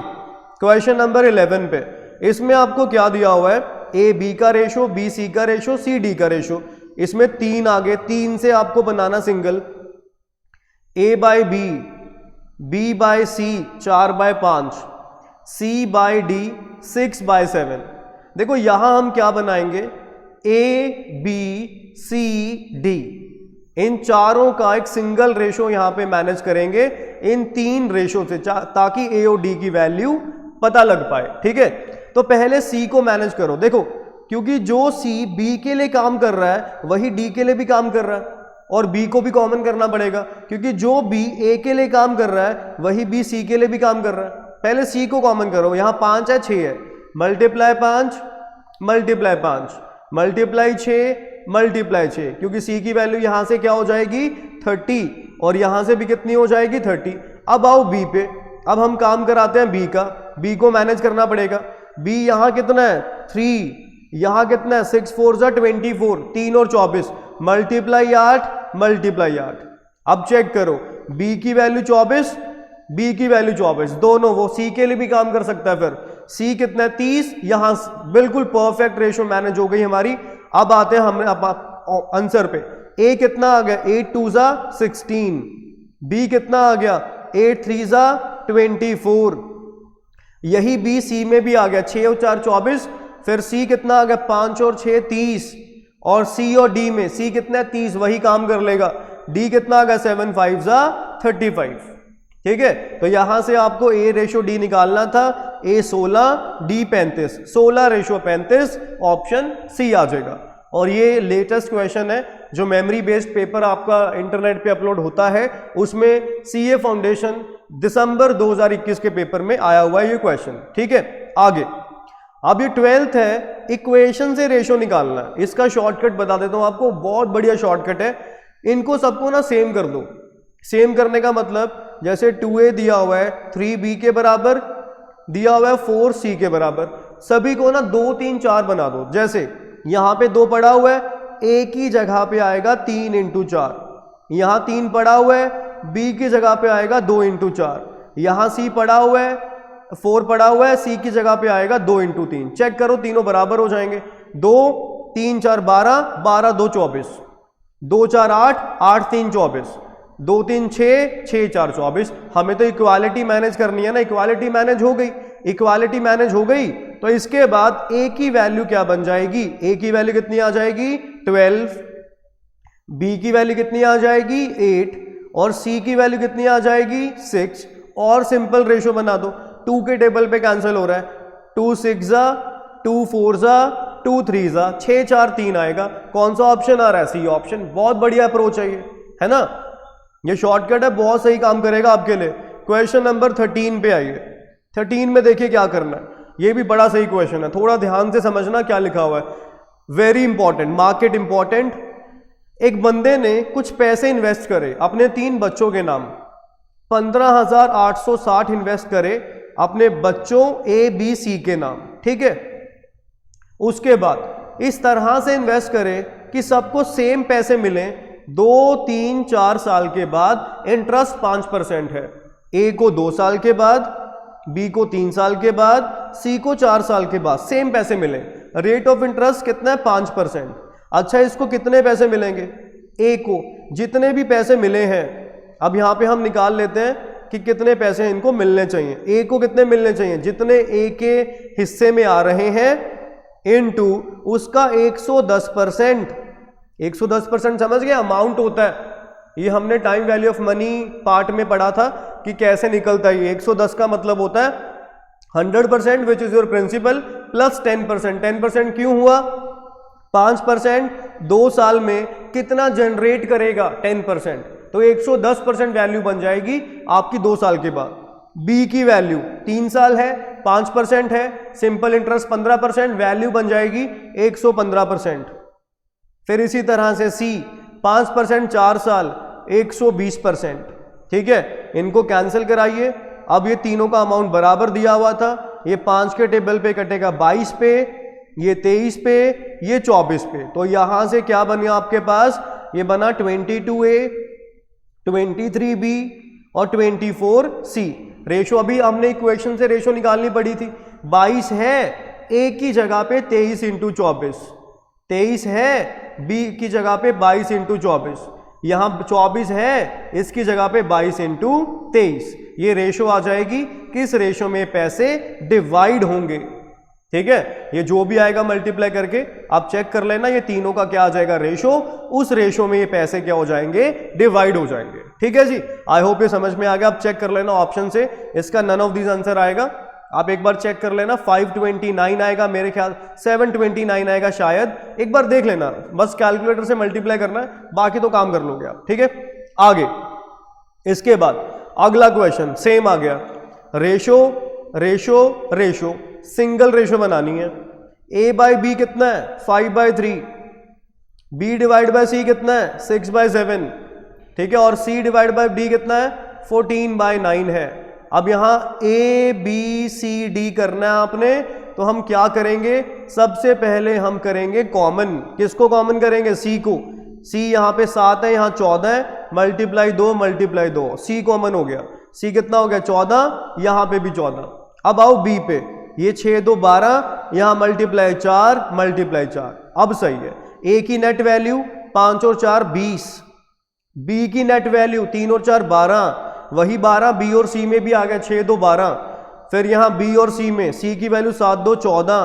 क्वेश्चन नंबर 11 पे, इसमें आपको क्या दिया हुआ है, ए बी का रेशो, बी सी का रेशो, सी डी का रेशो। इसमें 3 आगे, 3 से आपको बनाना सिंगल, ए बाय बी बाय सी 4/5, सी बाय डी 6/7। देखो यहां हम क्या बनाएंगे, ए बी सी डी, इन चारों का एक सिंगल रेशो यहां पे मैनेज करेंगे इन 3 रेशो से, ताकि ए और डी की वैल्यू पता लग पाए। ठीक है, तो पहले सी को मैनेज करो। देखो क्योंकि जो सी बी के लिए काम कर रहा है वही डी के लिए भी काम कर रहा है, और बी को भी कॉमन करना पड़ेगा क्योंकि जो बी ए के लिए काम कर रहा है वही बी सी के लिए भी काम कर रहा है। पहले सी को कॉमन करो, यहां 5 है 6 है, मल्टीप्लाई 5 मल्टीप्लाई 5 मल्टीप्लाई 6 क्योंकि सी की वैल्यू यहां से क्या हो जाएगी 30, और यहां से भी कितनी हो जाएगी 30। अब आओ बी पे, अब हम काम कराते हैं बी का, बी को मैनेज करना पड़ेगा। बी यहां कितना है 3, यहां कितना है 6 4 जा 24, 3 और 24, मल्टीप्लाई 8। अब चेक करो, बी की वैल्यू 24, बी की वैल्यू 24, दोनों, वो सी के लिए भी काम कर सकता है। फिर सी कितना है 30, यहां बिल्कुल परफेक्ट रेशो मैनेज हो गई हमारी। अब आते हैं हमने आंसर पे, ए कितना आ गया 8 2 जा 16, बी कितना आ गया 8 3 जा 24, यही बी सी में भी आ गया 6 और 4 24, फिर सी कितना आ गया 5 और 6 30, और सी और डी में सी कितना है 30, वही काम कर लेगा। डी कितना आ गया 7 5 जा 35। ठीक है, तो यहां से आपको ए रेशो डी निकालना था, ए 16 डी 35, 16 रेशो 35, ऑप्शन सी आ जाएगा। और ये लेटेस्ट क्वेश्चन है जो मेमोरी बेस्ड पेपर आपका इंटरनेट पे अपलोड होता है, उसमें सीए फाउंडेशन दिसंबर 2021 के पेपर में आया हुआ है ये क्वेश्चन। ठीक है, आगे अब ये 12th है, इक्वेशन से रेशो निकालना है। इसका शॉर्टकट बता देता हूं आपको, बहुत बढ़िया शॉर्टकट है। इनको सबको ना सेम कर दो। सेम करने का मतलब जैसे 2a दिया हुआ है 3b के बराबर, दिया हुआ है 4c के बराबर, सभी को ना 2 3 4 बना दो। जैसे यहां पे 2 पड़ा हुआ है, a की जगह पे आएगा 3 × 4, यहां 3 पड़ा हुआ है, b की जगह पे आएगा 2 × 4, यहां c पड़ा हुआ है 4 पड़ा हुआ है, c की जगह पे आएगा 2 × 3। चेक करो तीनों बराबर हो जाएंगे। 2 3 4 12, 12 2 24, 2 4 8, 8 3 24, 2 3 6, 6 4 24। हमें तो इक्वालिटी मैनेज करनी है ना, इक्वालिटी मैनेज हो गई। इक्वालिटी मैनेज हो गई तो इसके बाद a की वैल्यू क्या बन जाएगी, a की वैल्यू कितनी आ जाएगी 12, b की वैल्यू कितनी आ जाएगी 8, और c की वैल्यू कितनी आ जाएगी 6। और सिंपल रेशो बना दो, 2 के टेबल पे कैंसिल हो रहा है, 2 6 जा, 2 4 जा, 2 3 जा, 6 4 3 आएगा। कौन सा ऑप्शन आ रहा है? C option. बहुत बढ़िया अप्रोच है ये, है ना, ये शॉर्टकट है, बहुत सही काम करेगा आपके लिए। क्वेश्चन नंबर 13 पे आइए। 13 में देखिए क्या करना है, ये भी बड़ा सही क्वेश्चन है, थोड़ा ध्यान से समझना क्या लिखा हुआ है, वेरी इंपॉर्टेंट, मार्केट इंपॉर्टेंट। एक बंदे ने कुछ पैसे इन्वेस्ट करे अपने 3 बच्चों के नाम, 15,860 इन्वेस्ट करे अपने बच्चों ए बी सी के नाम, ठीक है। उसके बाद इस तरह से इन्वेस्ट करे कि सबको सेम पैसे मिले, 2 3 4 साल के बाद इंटरेस्ट 5% है, ए को 2 साल के बाद, बी को 3 साल के बाद, सी को 4 साल के बाद सेम पैसे मिले, रेट ऑफ इंटरेस्ट कितना है? 5%। अच्छा, इसको कितने पैसे मिलेंगे? ए को जितने भी पैसे मिले हैं, अब यहां पे हम निकाल लेते हैं कि कितने पैसे इनको मिलने चाहिए। ए को कितने मिलने चाहिए? जितने ए के हिस्से में आ रहे हैं इनटू उसका 110%। 110% समझ गए? अमाउंट होता है, ये हमने time value of money part में पढ़ा था कि कैसे निकलता है। 110 का मतलब होता है 100% which is your principal plus 10%। 10% क्यों हुआ? 5% 2 साल में कितना जनरेट करेगा? 10%, तो 110% वैल्यू बन जाएगी आपकी 2 साल के बाद। बी की वैल्यू 3 साल है, 5% है, सिंपल इंटरेस्ट 15%, वैल्यू बन जाएगी 115%। फिर इसी तरह से सी 5% 4 साल 120%, ठीक है। इनको कैंसिल कराइए। अब ये तीनों का अमाउंट बराबर दिया हुआ था, ये 5 के टेबल पे कटेगा 22 पे, ये 23 पे, ये 24 पे, तो यहां से क्या बना आपके पास? ये बना 22A, 23B और 24C। रेशो अभी हमने इक्वेशन से रेशो निकालनी पड़ी थी। 22 है ए की जगह पे 23 इंटू 24, 23 है बी की जगह पे 22 इंटू 24, यहां 24 है इसकी जगह पे 22 इंटू 23। ये रेशो आ जाएगी, किस रेशो में पैसे डिवाइड होंगे, ठीक है। ये जो भी आएगा मल्टीप्लाई करके आप चेक कर लेना, ये तीनों का क्या आ जाएगा? रेशो। उस रेशो में ये पैसे क्या हो जाएंगे? डिवाइड हो जाएंगे, ठीक है जी। आई होप ये समझ में आ गया। आप चेक कर लेना ऑप्शन से, इसका नन ऑफ दीज आंसर आएगा। आप एक बार चेक कर लेना, 529 आएगा मेरे ख्याल, 729 आएगा शायद, एक बार देख लेना, बस कैलकुलेटर से मल्टीप्लाई करना है, बाकी तो काम कर लोगे आप, ठीक है। आगे इसके बाद अगला क्वेश्चन सेम आ गया, ratio ratio ratio, single ratio बनानी है। a बाई बी कितना है? 5/3। b डिवाइड बाय सी कितना है? 6/7, ठीक है। और c डिवाइड बाय d कितना है? 14/9 है। अब यहां a b c d करना है आपने, तो हम क्या करेंगे? सबसे पहले हम करेंगे कॉमन। किसको कॉमन करेंगे? c को। c यहां पे 7 है, यहां 14 है, मल्टीप्लाई 2 मल्टीप्लाई 2, c कॉमन हो गया। c कितना हो गया? 14, यहां पे भी 14। अब आओ b पे, ये 6 2 12, यहां मल्टीप्लाई 4 मल्टीप्लाई 4, अब सही है। a की नेट वैल्यू 5 और 4 20, b की नेट वैल्यू 3 और 4 12, वही 12 b और c में भी आ गया, 6 2 12। फिर यहां b और c में, c की वैल्यू 7 2 14,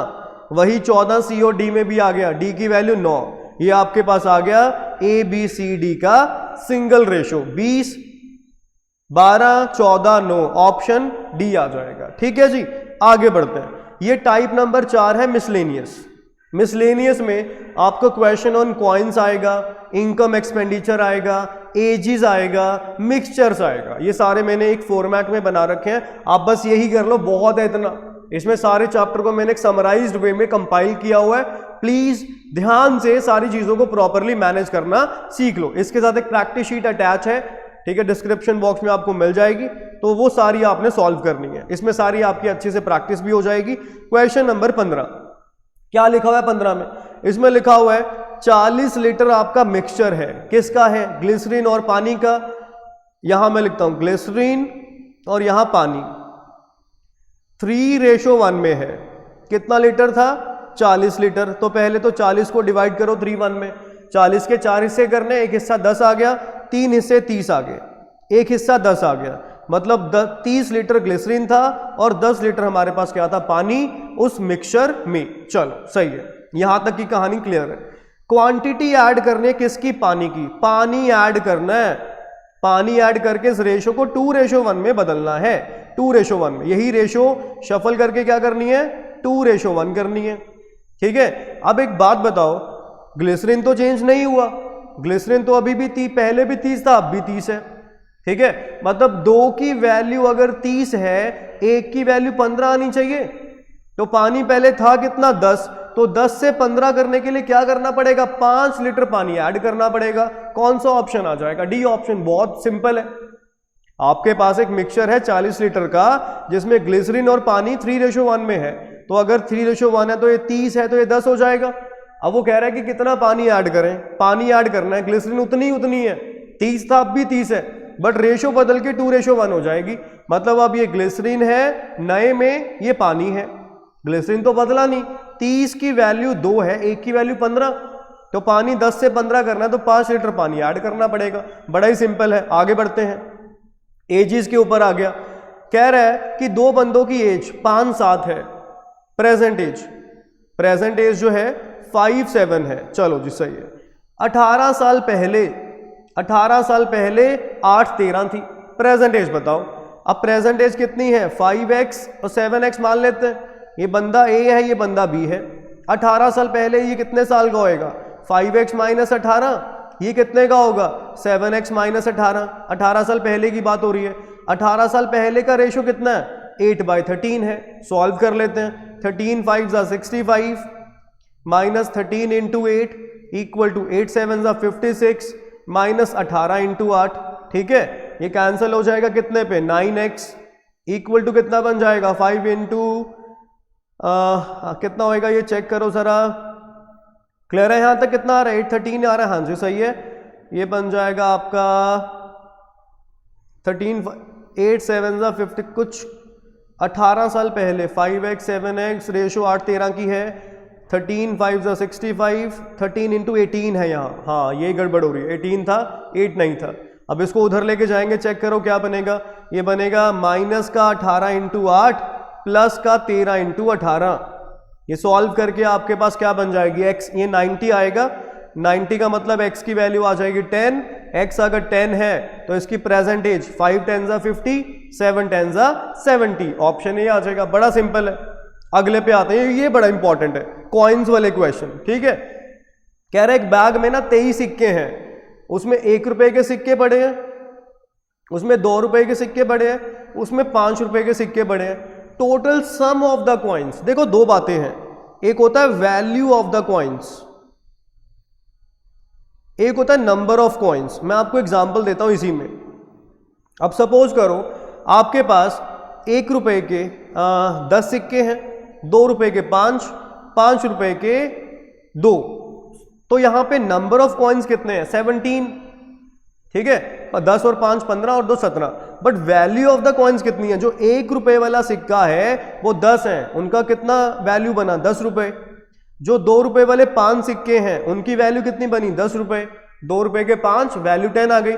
वही 14 c और d में भी आ गया, d की वैल्यू 9। ये आपके पास आ गया a b c d का सिंगल रेशो, 20 12 14 9, ऑप्शन डी आ जाएगा, ठीक है जी। आगे बढ़ते हैं। ये टाइप नंबर 4 है मिसलेनियस। मिसलेनियस में आपको क्वेश्चन ऑन कॉइन्स आएगा, इनकम एक्सपेंडिचर आएगा, एजेस आएगा, मिक्सचर्स आएगा। ये सारे मैंने एक फॉर्मेट में बना रखे हैं, आप बस यही कर लो, बहुत है इतना। इसमें सारे चैप्टर को मैंने एक समराइज्ड वे में कंपाइल किया हुआ है। प्लीज ध्यान से सारी चीजों को प्रॉपरली मैनेज करना सीख लो। इसके साथ एक प्रैक्टिस शीट अटैच है, ठीक है, डिस्क्रिप्शन बॉक्स में आपको मिल जाएगी, तो वो सारी आपने सॉल्व करनी है। इसमें सारी आपकी अच्छे से प्रैक्टिस भी हो जाएगी। क्वेश्चन नंबर 15, क्या लिखा हुआ है 15 में? इसमें लिखा हुआ है 40 लीटर आपका मिक्सचर है, किसका है? ग्लिसरीन और पानी का। यहां मैं लिखता हूं ग्लिसरीन और यहां पानी, 3:1 में है। कितना लीटर था? 40 लीटर। तो पहले तो 40 को डिवाइड करो 3:1 में, 40 के 4 हिस्से करने, एक हिस्सा 10 आ गया, 3 हिस्से 30 आ गए, एक हिस्सा 10 आ गया, मतलब 30 लीटर ग्लिसरीन था और 10 लीटर हमारे पास क्या था? पानी उस मिक्सचर में। चलो सही है, यहां तक की कहानी क्लियर है। क्वांटिटी ऐड करने किसकी? पानी की। पानी ऐड करना है, पानी ऐड करके इस रेशो को 2:1 में बदलना है, 2:1 में। यही रेशो शफल करके क्या करनी है, 2:1 करनी है। ठीक है, अब एक बात बताओ, ग्लिसरीन तो चेंज नहीं हुआ, ग्लिसरीन तो अभी भी पहले भी 30 था, अब भी 30 है। ठीक है, मतलब 2 की वैल्यू अगर 30 है, 1 की वैल्यू 15 आनी चाहिए। तो पानी पहले था कितना, 10, तो 10 से 15 करने के लिए क्या करना पड़ेगा, 5 लीटर पानी ऐड करना पड़ेगा। कौन सा ऑप्शन आ जाएगा, डी ऑप्शन। बहुत सिंपल है। आपके पास एक मिक्सचर है 40 लीटर का, जिसमें ग्लिसरीन और पानी 3:1 में है। तो अगर 3:1 है तो ये 30 है, तो ये 10 हो जाएगा। अब वो कह रहा है कि कितना पानी ऐड करें, पानी ऐड करना है, ग्लिसरीन उतनी है, 30 था अब भी 30 है, बट रेशो बदल के 2:1 हो जाएगी। मतलब अब ये ग्लिसरीन है नए में, ये पानी है, ग्लिसरीन तो बदला नहीं। 30 की वैल्यू 2 है, 1 की वैल्यू 15, तो पानी 10 से 15 करना है तो 5 लीटर पानी ऐड करना पड़ेगा। बड़ा ही सिंपल है। आगे बढ़ते हैं, एजेस के ऊपर आ गया। कह रहा है कि 2 बंदों की एज 5-7 है, प्रेजेंट एज जो है 5-7 है। चलो जी सही है। 18 साल पहले 8-13 थी। प्रेजेंट एज बताओ। अब प्रेजेंट एज कितनी है, 5x और 7x मान लेते हैं। ये बंदा ए है, ये बंदा बी है। 18 साल पहले ये कितने साल का होएगा, 5x - 18, ये कितने का होगा, 7x - 18। 18 साल पहले की बात हो रही है। 18 साल पहले का रेशो कितना है, 8/13 है। सॉल्व कर लेते हैं। 13 5 65 माइनस 13 × 8 इक्वल टू 8 7 56 माइनस 18 × 8। ठीक है, ये कैंसिल हो जाएगा कितने पे, 9x इक्वल टू कितना बन जाएगा, 5 × कितना होएगा ये चेक करो जरा। क्लियर है यहां तक, कितना आ रहा है, 813 आ रहा है। हाँ जी सही है। ये बन जाएगा आपका 13 8 7 50 कुछ 18 साल पहले 5x 7x रेशो 8-13 की है। 13 5 65, 13 × 18 है यहाँ। हाँ ये गड़बड़ हो रही है, 18 था 8 नहीं था। अब इसको उधर लेके जाएंगे, चेक करो क्या बनेगा। ये बनेगा माइनस का 18 × 8 प्लस का 13 × 18। ये सॉल्व करके आपके पास क्या बन जाएगी, x, ये 90 आएगा। 90 का मतलब x की वैल्यू आ जाएगी 10। x अगर 10 है तो इसकी प्रेजेंट एज 5 10 50, 7 10 70। ऑप्शन ये आ जाएगा। बड़ा सिंपल है। अगले पे आते हैं, ये बड़ा इंपॉर्टेंट है, कॉइन्स वाले क्वेश्चन। ठीक है, कह रहे एक बैग में ना 23 सिक्के हैं, उसमें 1 रुपए के सिक्के पड़े हैं, उसमें 2 रुपए के सिक्के पड़े हैं, उसमें 5 रुपए के सिक्के पड़े हैं। Total sum of the coins, देखो 2 बातें हैं, एक होता है वैल्यू ऑफ द कॉइन्स, एक होता है नंबर ऑफ कॉइन्स। मैं आपको एग्जांपल देता हूं इसी में। अब सपोज करो आपके पास 1 रुपए के 10 सिक्के हैं, 2 रुपए के 5, 5 रुपए के 2, तो यहां पे नंबर ऑफ कॉइन्स कितने हैं, 17। ठीक है, 10 और 5 15 और 2 17। But value of the coins कितनी है, जो 1 रुपए वाला सिक्का है वो 10 है, उनका कितना वैल्यू बना, 10 रुपए। जो 2 रुपए वाले 5 सिक्के हैं उनकी वैल्यू कितनी बनी, 10 रुपए। 2 रुपए के 5, वैल्यू 10 आ गई।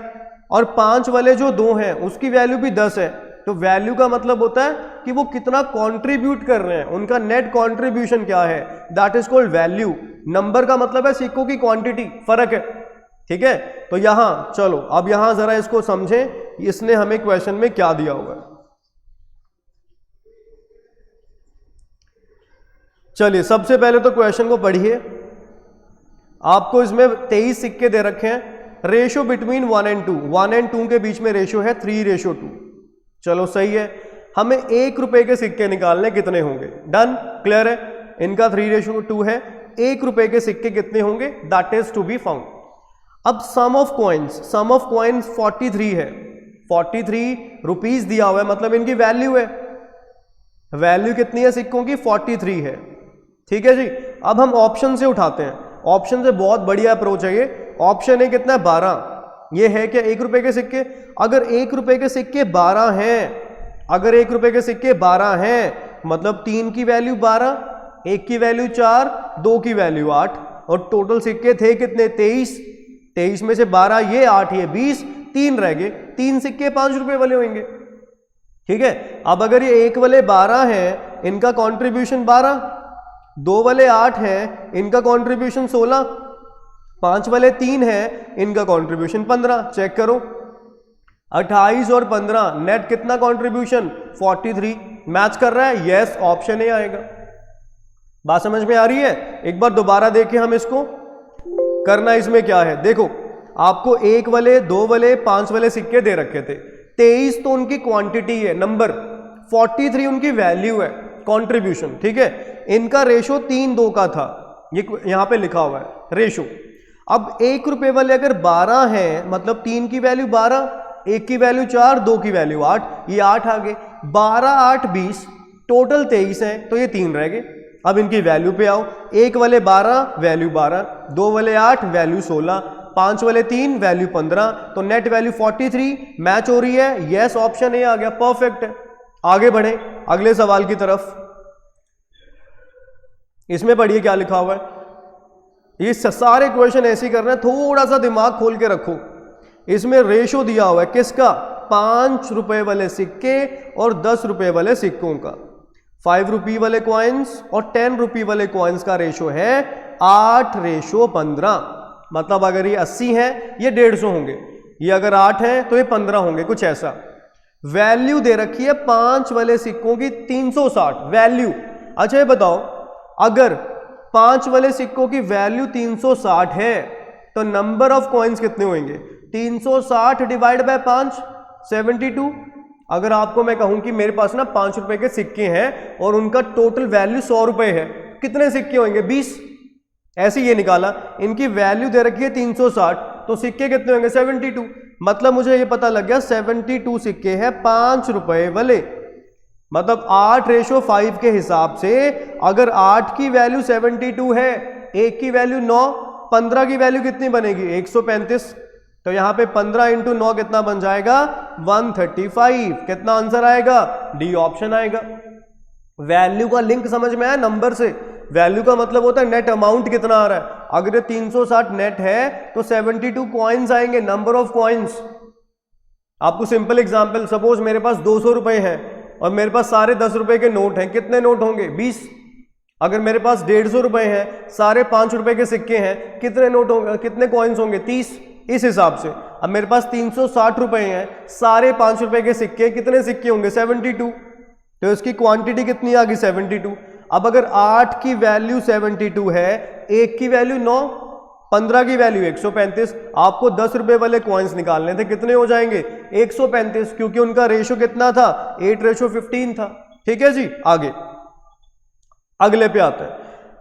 और 5 वाले जो 2 हैं उसकी वैल्यू भी 10 है। तो वैल्यू का मतलब होता है कि वो कितना कंट्रीब्यूट कर रहे हैं, उनका नेट कंट्रीब्यूशन क्या है, that is called value. Number का मतलब है सिक्कों की क्वांटिटी, फर्क है। ठीक है, तो यहां चलो अब यहां जरा इसको समझें, इसने हमें क्वेश्चन में क्या दिया हुआ है। चलिए सबसे पहले तो क्वेश्चन को पढ़िए। आपको इसमें 23 सिक्के दे रखे हैं, रेशो बिटवीन 1 and 2, 1 and 2 के बीच में रेशो है 3:2। चलो सही है। हमें 1 रुपए के सिक्के निकालने कितने होंगे, डन, क्लियर है। इनका 3:2 है। 1 रुपए के सिक्के कितने होंगे, that is to be found. अब सम ऑफ कॉइन्स 43 है, 43 रुपीज दिया हुआ है, मतलब इनकी वैल्यू है। वैल्यू कितनी है सिक्कों की, 43 है। ठीक है जी। अब हम ऑप्शन से उठाते हैं, ऑप्शन से बहुत बढ़िया अप्रोच है ये। ऑप्शन ए कितना है, 12। ये है क्या 1 रुपए के सिक्के। अगर 1 रुपए के सिक्के 12 हैं, अगर 1 रुपए के सिक्के 12 हैं मतलब 3 की वैल्यू 12, 1 की वैल्यू 4, 2 की वैल्यू 8, और टोटल सिक्के थे कितने, 23। 23 में से 12 ये, 8 ये, 20, 3 रह गए। 3 सिक्के 5 रुपए वाले होंगे। ठीक है, अब अगर ये 1 वाले 12 हैं, इनका कंट्रीब्यूशन 12, 2 वाले 8 हैं, इनका कंट्रीब्यूशन 16, 5 वाले 3 हैं, इनका कंट्रीब्यूशन 15। चेक करो, 28 और 15 नेट कितना कंट्रीब्यूशन 43। मैच कर रहा है, यस ऑप्शन ए आएगा। बात समझ में आ रही है? एक बार दोबारा देखें हम इसको। करना इसमें क्या है, देखो आपको 1 वाले 2 वाले 5 वाले सिक्के दे रखे थे। 23 तो उनकी क्वांटिटी है, नंबर, 43 उनकी वैल्यू है, कंट्रीब्यूशन, ठीक है। इनका रेशो 3:2 का था, ये यहां पे लिखा हुआ है रेशो। अब 1 रुपए वाले अगर 12 हैं, मतलब 3 की वैल्यू 12, 1 की वैल्यू 4, 2 की वैल्यू 8, ये 8 आ गए। 12 8 20, टोटल 23 है, तो ये 3 रह गए। अब इनकी वैल्यू पे आओ, 1 वाले 12 वैल्यू 12, 2 वाले 8 वैल्यू 16, 5 वाले 3 वैल्यू 15, तो नेट वैल्यू 43 मैच हो रही है, यस ऑप्शन ए आ गया, परफेक्ट है। आगे बढ़े अगले सवाल की तरफ। इसमें पढ़िए क्या लिखा हुआ है। ये सारे क्वेश्चन ऐसे ही करना है, थोड़ा सा दिमाग खोल के रखो। इसमें रेशो दिया हुआ है किसका, 5 रुपए वाले सिक्के और 10 रुपए वाले सिक्कों का। 5 रुपये वाले कॉइन्स और 10 रुपये वाले कॉइन्स का रेशो है 8:15। मतलब अगर ये 80 है ये 150 होंगे, ये अगर 8 है तो ये 15 होंगे, कुछ ऐसा। वैल्यू दे रखी है 5 वाले सिक्कों की 360 वैल्यू। अच्छा ये बताओ, अगर 5 वाले सिक्कों की वैल्यू 360 है तो नंबर ऑफ कॉइन्स कितने होंगे, 360 डिवाइड बाय 5 72। अगर आपको मैं कहूं कि मेरे पास ना 5 रुपए के सिक्के हैं और उनका टोटल वैल्यू 100 रुपए है, कितने सिक्के होंगे 20। ऐसे ये निकाला, इनकी वैल्यू दे रखी है 360, तो सिक्के कितने होंगे 72। मतलब मुझे ये पता लग गया 72 सिक्के हैं 5 रुपए वाले। मतलब 8:5 के हिसाब से अगर 8 की वैल्यू 72 है, 1 की वैल्यू 9, 15 की वैल्यू कितनी बनेगी 135। तो यहां पे 15 × 9 कितना बन जाएगा 135। कितना आंसर आएगा, डी ऑप्शन आएगा। वैल्यू का लिंक समझ में आया नंबर से। वैल्यू का मतलब होता है नेट अमाउंट कितना आ रहा है। अगर ये 360 नेट है तो 72 कॉइन्स आएंगे, नंबर ऑफ कॉइन्स। आपको सिंपल एग्जांपल, सपोज मेरे पास 200 रुपए हैं और मेरे पास सारे 10 रुपए के नोट हैं, कितने नोट होंगे 20। अगर मेरे पास 150 रुपए हैं, सारे 5 रुपए के सिक्के हैं, कितने नोट होंगे, कितने कॉइन्स होंगे 30। इस हिसाब से अब मेरे पास 360 रुपए हैं, सारे 5 रुपए के सिक्के, कितने सिक्के होंगे 72, तो इसकी क्वांटिटी कितनी आ गई 72। अब अगर 8 की वैल्यू 72 है, 1 की वैल्यू 9, 15 की वैल्यू 135, आपको 10 रुपए वाले कॉइन्स निकालने थे, कितने हो जाएंगे 135, क्योंकि उनका रेशो कितना था 8:15 था। ठीक है जी, आगे अगले पे आता है।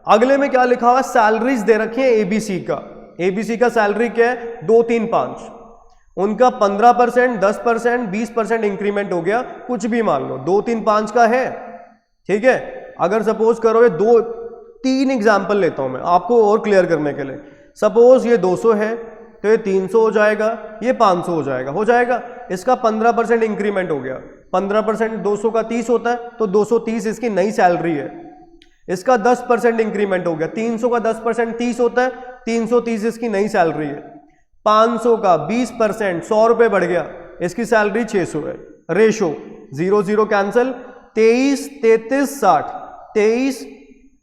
अगले में क्या लिखा हुआ, सैलरीज दे रखी है एबीसी का। एबीसी का सैलरी क्या है 2 3 5, उनका 15%, 10%, 20% इंक्रीमेंट हो गया, कुछ भी मान लो 2 3 5 का है। ठीक है, अगर सपोज करो ये 2 3 एग्जाम्पल लेता हूं मैं आपको और क्लियर करने के लिए। सपोज ये 200 है तो ये 300 हो जाएगा, ये 500 हो जाएगा, हो जाएगा। इसका 15% इंक्रीमेंट हो गया, 15% 200 का 30 होता है, तो 230 इसकी नई सैलरी है। इसका 10% इंक्रीमेंट हो गया, 300 का 10% 30 होता है, 330 इसकी नई सैलरी है। 500 का 20% 100 रुपए बढ़ गया, इसकी सैलरी 600 है। रेशो 0 0 कैंसिल, 23 33 60, 23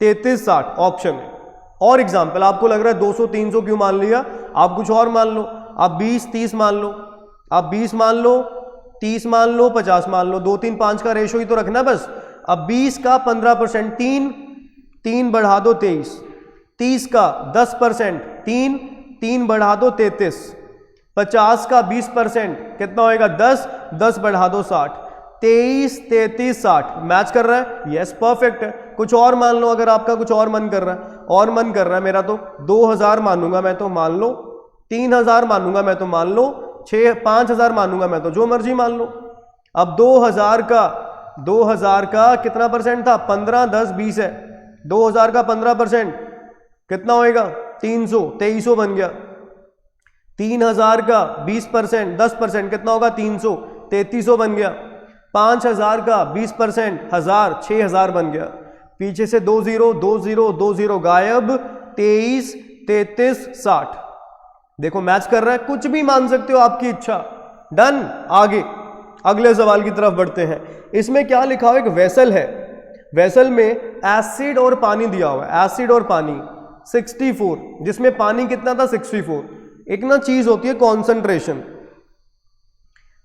33 60 ऑप्शन है। और एग्जाम्पल, आपको लग रहा है 200 300 क्यों मान लिया, आप कुछ और मान लो, आप 20 30 मान लो, आप 20 मान लो, 30 मान लो, 50 मान लो, 2 3 5 का रेशो ही तो रखना बस। अब 20 का 15% 3 बढ़ा दो 23, 30 का 10% 3 बढ़ा दो 33, 50 का 20% कितना होएगा 10 बढ़ा दो 60, 23 33 60 मैच कर रहा है, यस परफेक्ट है। कुछ और मान लो, अगर आपका कुछ और मन कर रहा है, और मन कर रहा है मेरा तो 2000 मानूंगा मैं तो मान लो, 3000 मानूंगा मैं तो मान लो, 5000 मानूंगा मैं तो जो मर्जी मान लो। अब 2000 का कितना परसेंट था 15 10 20 है, 2000 का 15% कितना होएगा 300, 2300 बन गया। 3000 का 20% 10% कितना होगा 300, 3300 बन गया। 5000 का 20% 1000, 6000 बन गया। पीछे से 2 0 2 0 2 0 गायब, 23 33 60। देखो मैच कर रहा है, कुछ भी मान सकते हो, आपकी इच्छा। डन, आगे अगले सवाल की तरफ बढ़ते हैं। इसमें क्या लिखा हुआ है, एक वेसल है, वेसल में एसिड और पानी दिया हुआ है, एसिड और पानी 64, जिसमें पानी कितना था 64। एक ना चीज होती है कॉन्सेंट्रेशन,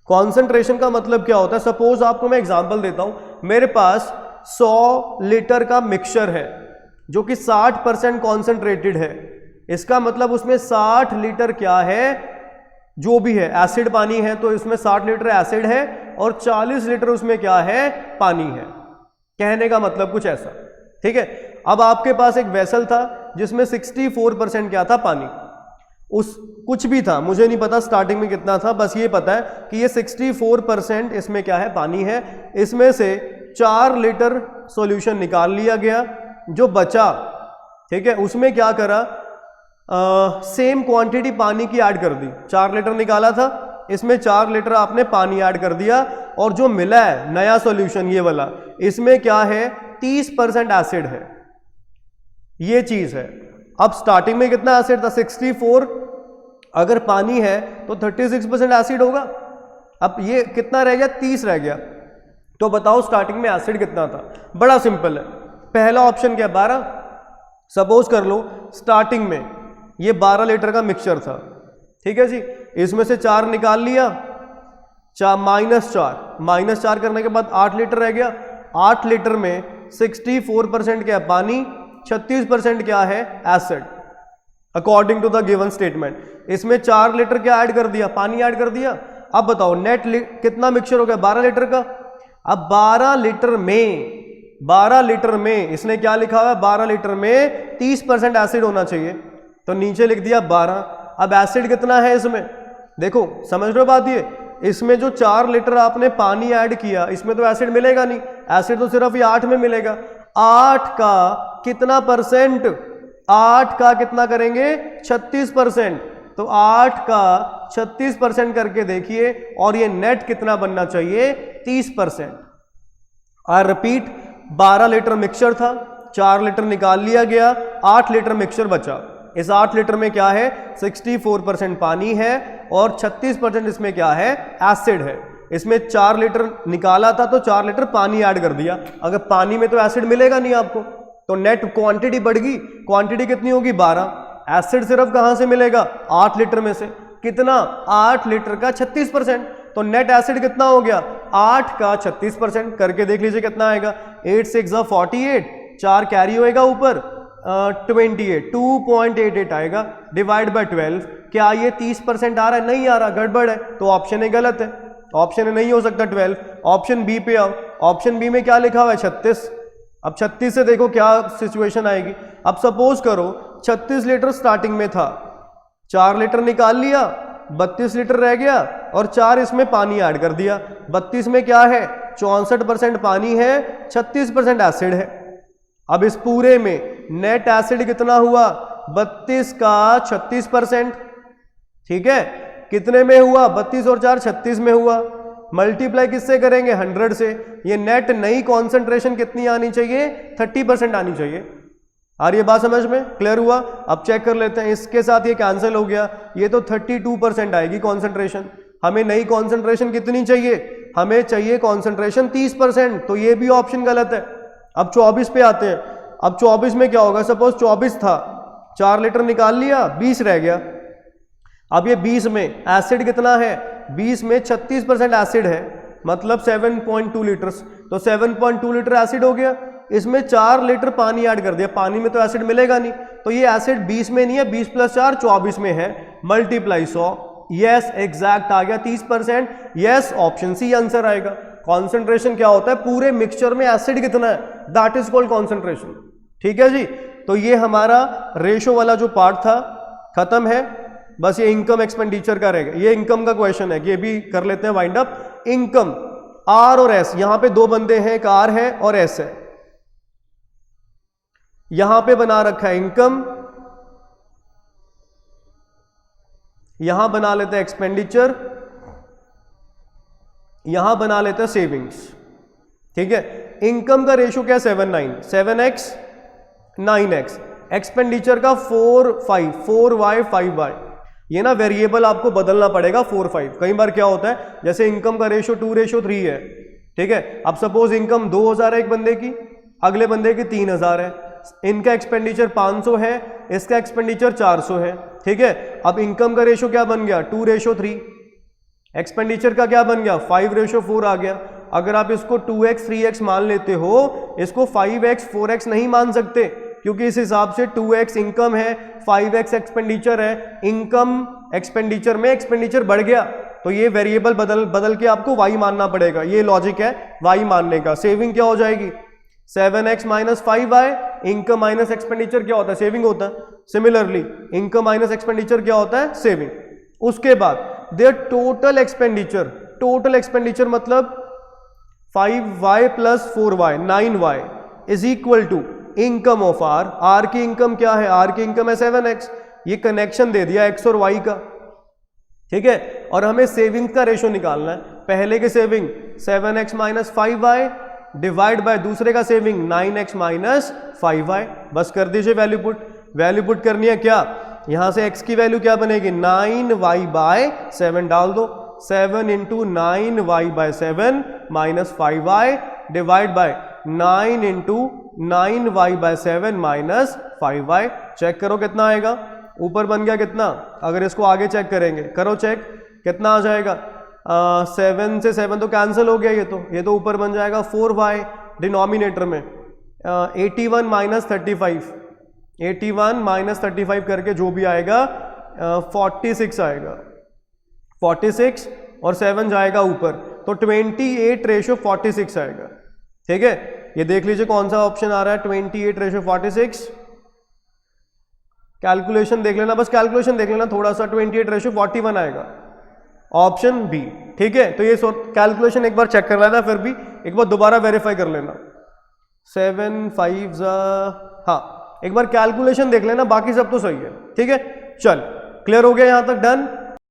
कॉन्सेंट्रेशन का मतलब क्या होता है, सपोज आपको मैं एग्जांपल देता हूं, मेरे पास 100 लीटर का मिक्सचर है जो कि 60% कॉन्सेंट्रेटेड है। इसका मतलब उसमें 60 लीटर क्या है, जो भी है एसिड पानी है, तो इसमें 60 लीटर एसिड है और 40 लीटर उसमें क्या है, पानी है। कहने का मतलब कुछ ऐसा, ठीक है। अब आपके पास एक वेसल था जिसमें 64% क्या था, पानी। उस कुछ भी था, मुझे नहीं पता स्टार्टिंग में कितना था, बस ये पता है कि ये 64% इसमें क्या है, पानी है। इसमें से 4 लीटर सॉल्यूशन निकाल लिया गया, जो बचा, ठीक है, उसमें क्या करा, सेम क्वांटिटी पानी की ऐड कर दी। 4 लीटर निकाला था, इसमें 4 लीटर आपने पानी ऐड कर दिया, और जो मिला है नया सॉल्यूशन ये वाला, इसमें क्या है, 30% एसिड है। ये चीज है। अब स्टार्टिंग में कितना एसिड था, 64, अगर पानी है तो 36% एसिड होगा। अब ये कितना रह गया, 30 रह गया। तो बताओ स्टार्टिंग में एसिड कितना था। बड़ा सिंपल है, पहला ऑप्शन क्या, 12। सपोज कर लो स्टार्टिंग में ये 12 लीटर का मिक्सचर था, ठीक है जी। इसमें से 4 निकाल लिया, -4 करने के बाद 8 लीटर रह गया। 8 लीटर में 64% क्या, पानी, 36% क्या है, acid, according to the given statement. इसमें 4 लीटर क्या ऐड कर दिया, पानी ऐड कर दिया। अब बताओ नेट कितना मिक्सचर हो गया, 12 लीटर का। अब 12 लीटर में इसने क्या लिखा हुआ है, 12 लीटर में 30% एसिड होना चाहिए, तो नीचे लिख दिया 12। अब एसिड कितना है इसमें, देखो समझ रहे हो बात, ये इसमें जो 4 लीटर आपने पानी ऐड किया, इसमें तो एसिड मिलेगा नहीं, एसिड तो सिर्फ ये 8 में मिलेगा। 8 का कितना परसेंट, 8 का कितना करेंगे, 36%। तो 8 का 36% करके देखिए, और ये नेट कितना बनना चाहिए, 30%। आई रिपीट, 12 लीटर मिक्सचर था, 4 लीटर निकाल लिया गया, 8 लीटर मिक्सचर बचा। इस 8 लीटर में क्या है, 64% पानी है और 36% इसमें क्या है, एसिड है। इसमें 4 लीटर निकाला था तो 4 लीटर पानी ऐड कर दिया। अगर पानी में तो एसिड मिलेगा नहीं आपको, तो नेट क्वांटिटी बढ़ गई। क्वांटिटी कितनी होगी, 12। एसिड सिर्फ कहां से मिलेगा, 8 लीटर में से। कितना, 8 लीटर का 36%। तो नेट एसिड कितना हो गया, 8 का 36%। करके देख लीजिए कितना आएगा, 8 6 48, 4 कैरी होएगा ऊपर, 28, 2.88 आएगा, डिवाइड बाय 12। क्या ये 30% आ रहा है, नहीं आ रहा, गड़बड़ है, तो ऑप्शन ए गलत है। ऑप्शन ए नहीं हो सकता 12। ऑप्शन बी पे आओ, ऑप्शन बी में क्या लिखा हुआ है, 36। अब 36 से देखो क्या सिचुएशन आएगी। अब सपोज करो 36 लीटर स्टार्टिंग में था, 4 लीटर निकाल लिया, 32 लीटर रह गया, और 4 इसमें पानी ऐड कर दिया। 32 में क्या है, 64% पानी है, 36% एसिड है। अब इस पूरे में नेट एसिड कितना हुआ, 32 का 36%, ठीक है। कितने में हुआ, 32 और 4 36 में हुआ। मल्टीप्लाई किससे करेंगे, 100 से। ये नेट नई कॉन्सेंट्रेशन कितनी आनी चाहिए, 30% आनी चाहिए। आ रही है बात समझ में, क्लियर हुआ। अब चेक कर लेते हैं, इसके साथ ये कैंसिल हो गया, ये तो 32% आएगी कॉन्सेंट्रेशन। हमें नई कॉन्सेंट्रेशन कितनी चाहिए, हमें चाहिए कॉन्सेंट्रेशन 30%, तो ये भी ऑप्शन गलत है। अब 24 पे आते हैं। अब 24 में क्या होगा, सपोज 24 था, 4 लीटर निकाल लिया, 20 रह गया। अब ये 20 में एसिड कितना है, 20 में 36% एसिड है, मतलब 7.2 लीटर्स। तो 7.2 लीटर एसिड हो गया। इसमें 4 लीटर पानी ऐड कर दिया, पानी में तो एसिड मिलेगा नहीं, तो ये एसिड 20 में नहीं है, 20 + 4 24 में है, मल्टीप्लाई 100। यस, एग्जैक्ट आ गया 30%। यस, ऑप्शन सी आंसर आएगा। कॉन्सेंट्रेशन क्या होता है, पूरे मिक्सचर में एसिड कितना है, दैट इज कॉल्ड कॉन्सेंट्रेशन। ठीक है जी। तो ये हमारा रेशो वाला जो पार्ट था खत्म है। बस ये इनकम एक्सपेंडिचर का रहेगा। ये इनकम का क्वेश्चन है, ये भी कर लेते हैं वाइंड अप। इनकम, आर और एस, यहां पे 2 बंदे हैं, एक आर है और एस है। यहां पे बना रखा है इनकम, यहां बना लेते हैं एक्सपेंडिचर, यहां बना लेते हैं सेविंग्स। ठीक है। इनकम का रेशो क्या है, 7:9, 7x 9x। एक्सपेंडिचर का 4:5, 4y 5y। ये ना वेरिएबल आपको बदलना पड़ेगा, 4-5। कई बार क्या होता है, जैसे इनकम का रेशो 2:3 है, ठीक है। अब सपोज इनकम 2000 है एक बंदे की, अगले बंदे की 3000 है। इनका एक्सपेंडिचर 500 है, इसका एक्सपेंडिचर 400 है, ठीक है। अब इनकम का रेशो क्या बन गया, 2:3। एक्सपेंडिचर का क्या बन गया 5:4 आ गया। अगर आप इसको 2x 3x मान लेते हो, इसको 5x 4x नहीं मान सकते, क्योंकि इस हिसाब से 2x इनकम है, 5x एक्सपेंडिचर है। इनकम एक्सपेंडिचर में एक्सपेंडिचर बढ़ गया तो ये वेरिएबल बदल के आपको y मानना पड़ेगा। ये लॉजिक है y मानने का। सेविंग क्या हो जाएगी 7x minus 5y। Income minus expenditure क्या होता है सेविंग होता है। सिमिलरली इनकम माइनस एक्सपेंडिचर क्या होता है सेविंग। उसके बाद देयर टोटल एक्सपेंडिचर मतलब 5y plus 4y 9y is equal to income of R की इनकम क्या है, आर की इनकम है 7x। ये कनेक्शन दे दिया x और y का, ठीक है। और हमें सेविंग्स का रेशो निकालना है। पहले के saving 7x minus 5y divide bye दूसरे का सेविंग 9x माइनस 5y। बस कर दीजिए वैल्यू पुट करनी है क्या, यहां से x की वैल्यू क्या बनेगी 9y बाय 7 डाल दो। 7 into 9y by 7 minus 5y divide by 9 into 9y by 7 minus 5y। Check करो कितना आएगा, ऊपर बन गया कितना। अगर इसको आगे चेक करेंगे, करो चेक कितना आ जाएगा। 7 से 7 तो कैंसिल हो गया, ये तो ऊपर बन जाएगा 4y डिनोमिनेटर में। 81 माइनस 35 81 माइनस 35 करके जो भी आएगा 46 आएगा। 46 और 7 जाएगा ऊपर तो 28:46 आएगा, ठीक है। ये देख लीजिए कौन सा ऑप्शन आ रहा है 28:46। कैलकुलेशन देख लेना, बस कैलकुलेशन देख लेना थोड़ा सा। 28:41 आएगा ऑप्शन बी, ठीक है। तो ये कैलकुलेशन एक बार चेक कर लेना, फिर भी एक बार दोबारा वेरीफाई कर लेना। 7 5 हाँ, एक बार कैलकुलेशन देख लेना, बाकी सब तो सही है, ठीक है। चल क्लियर हो गया यहां तक, डन।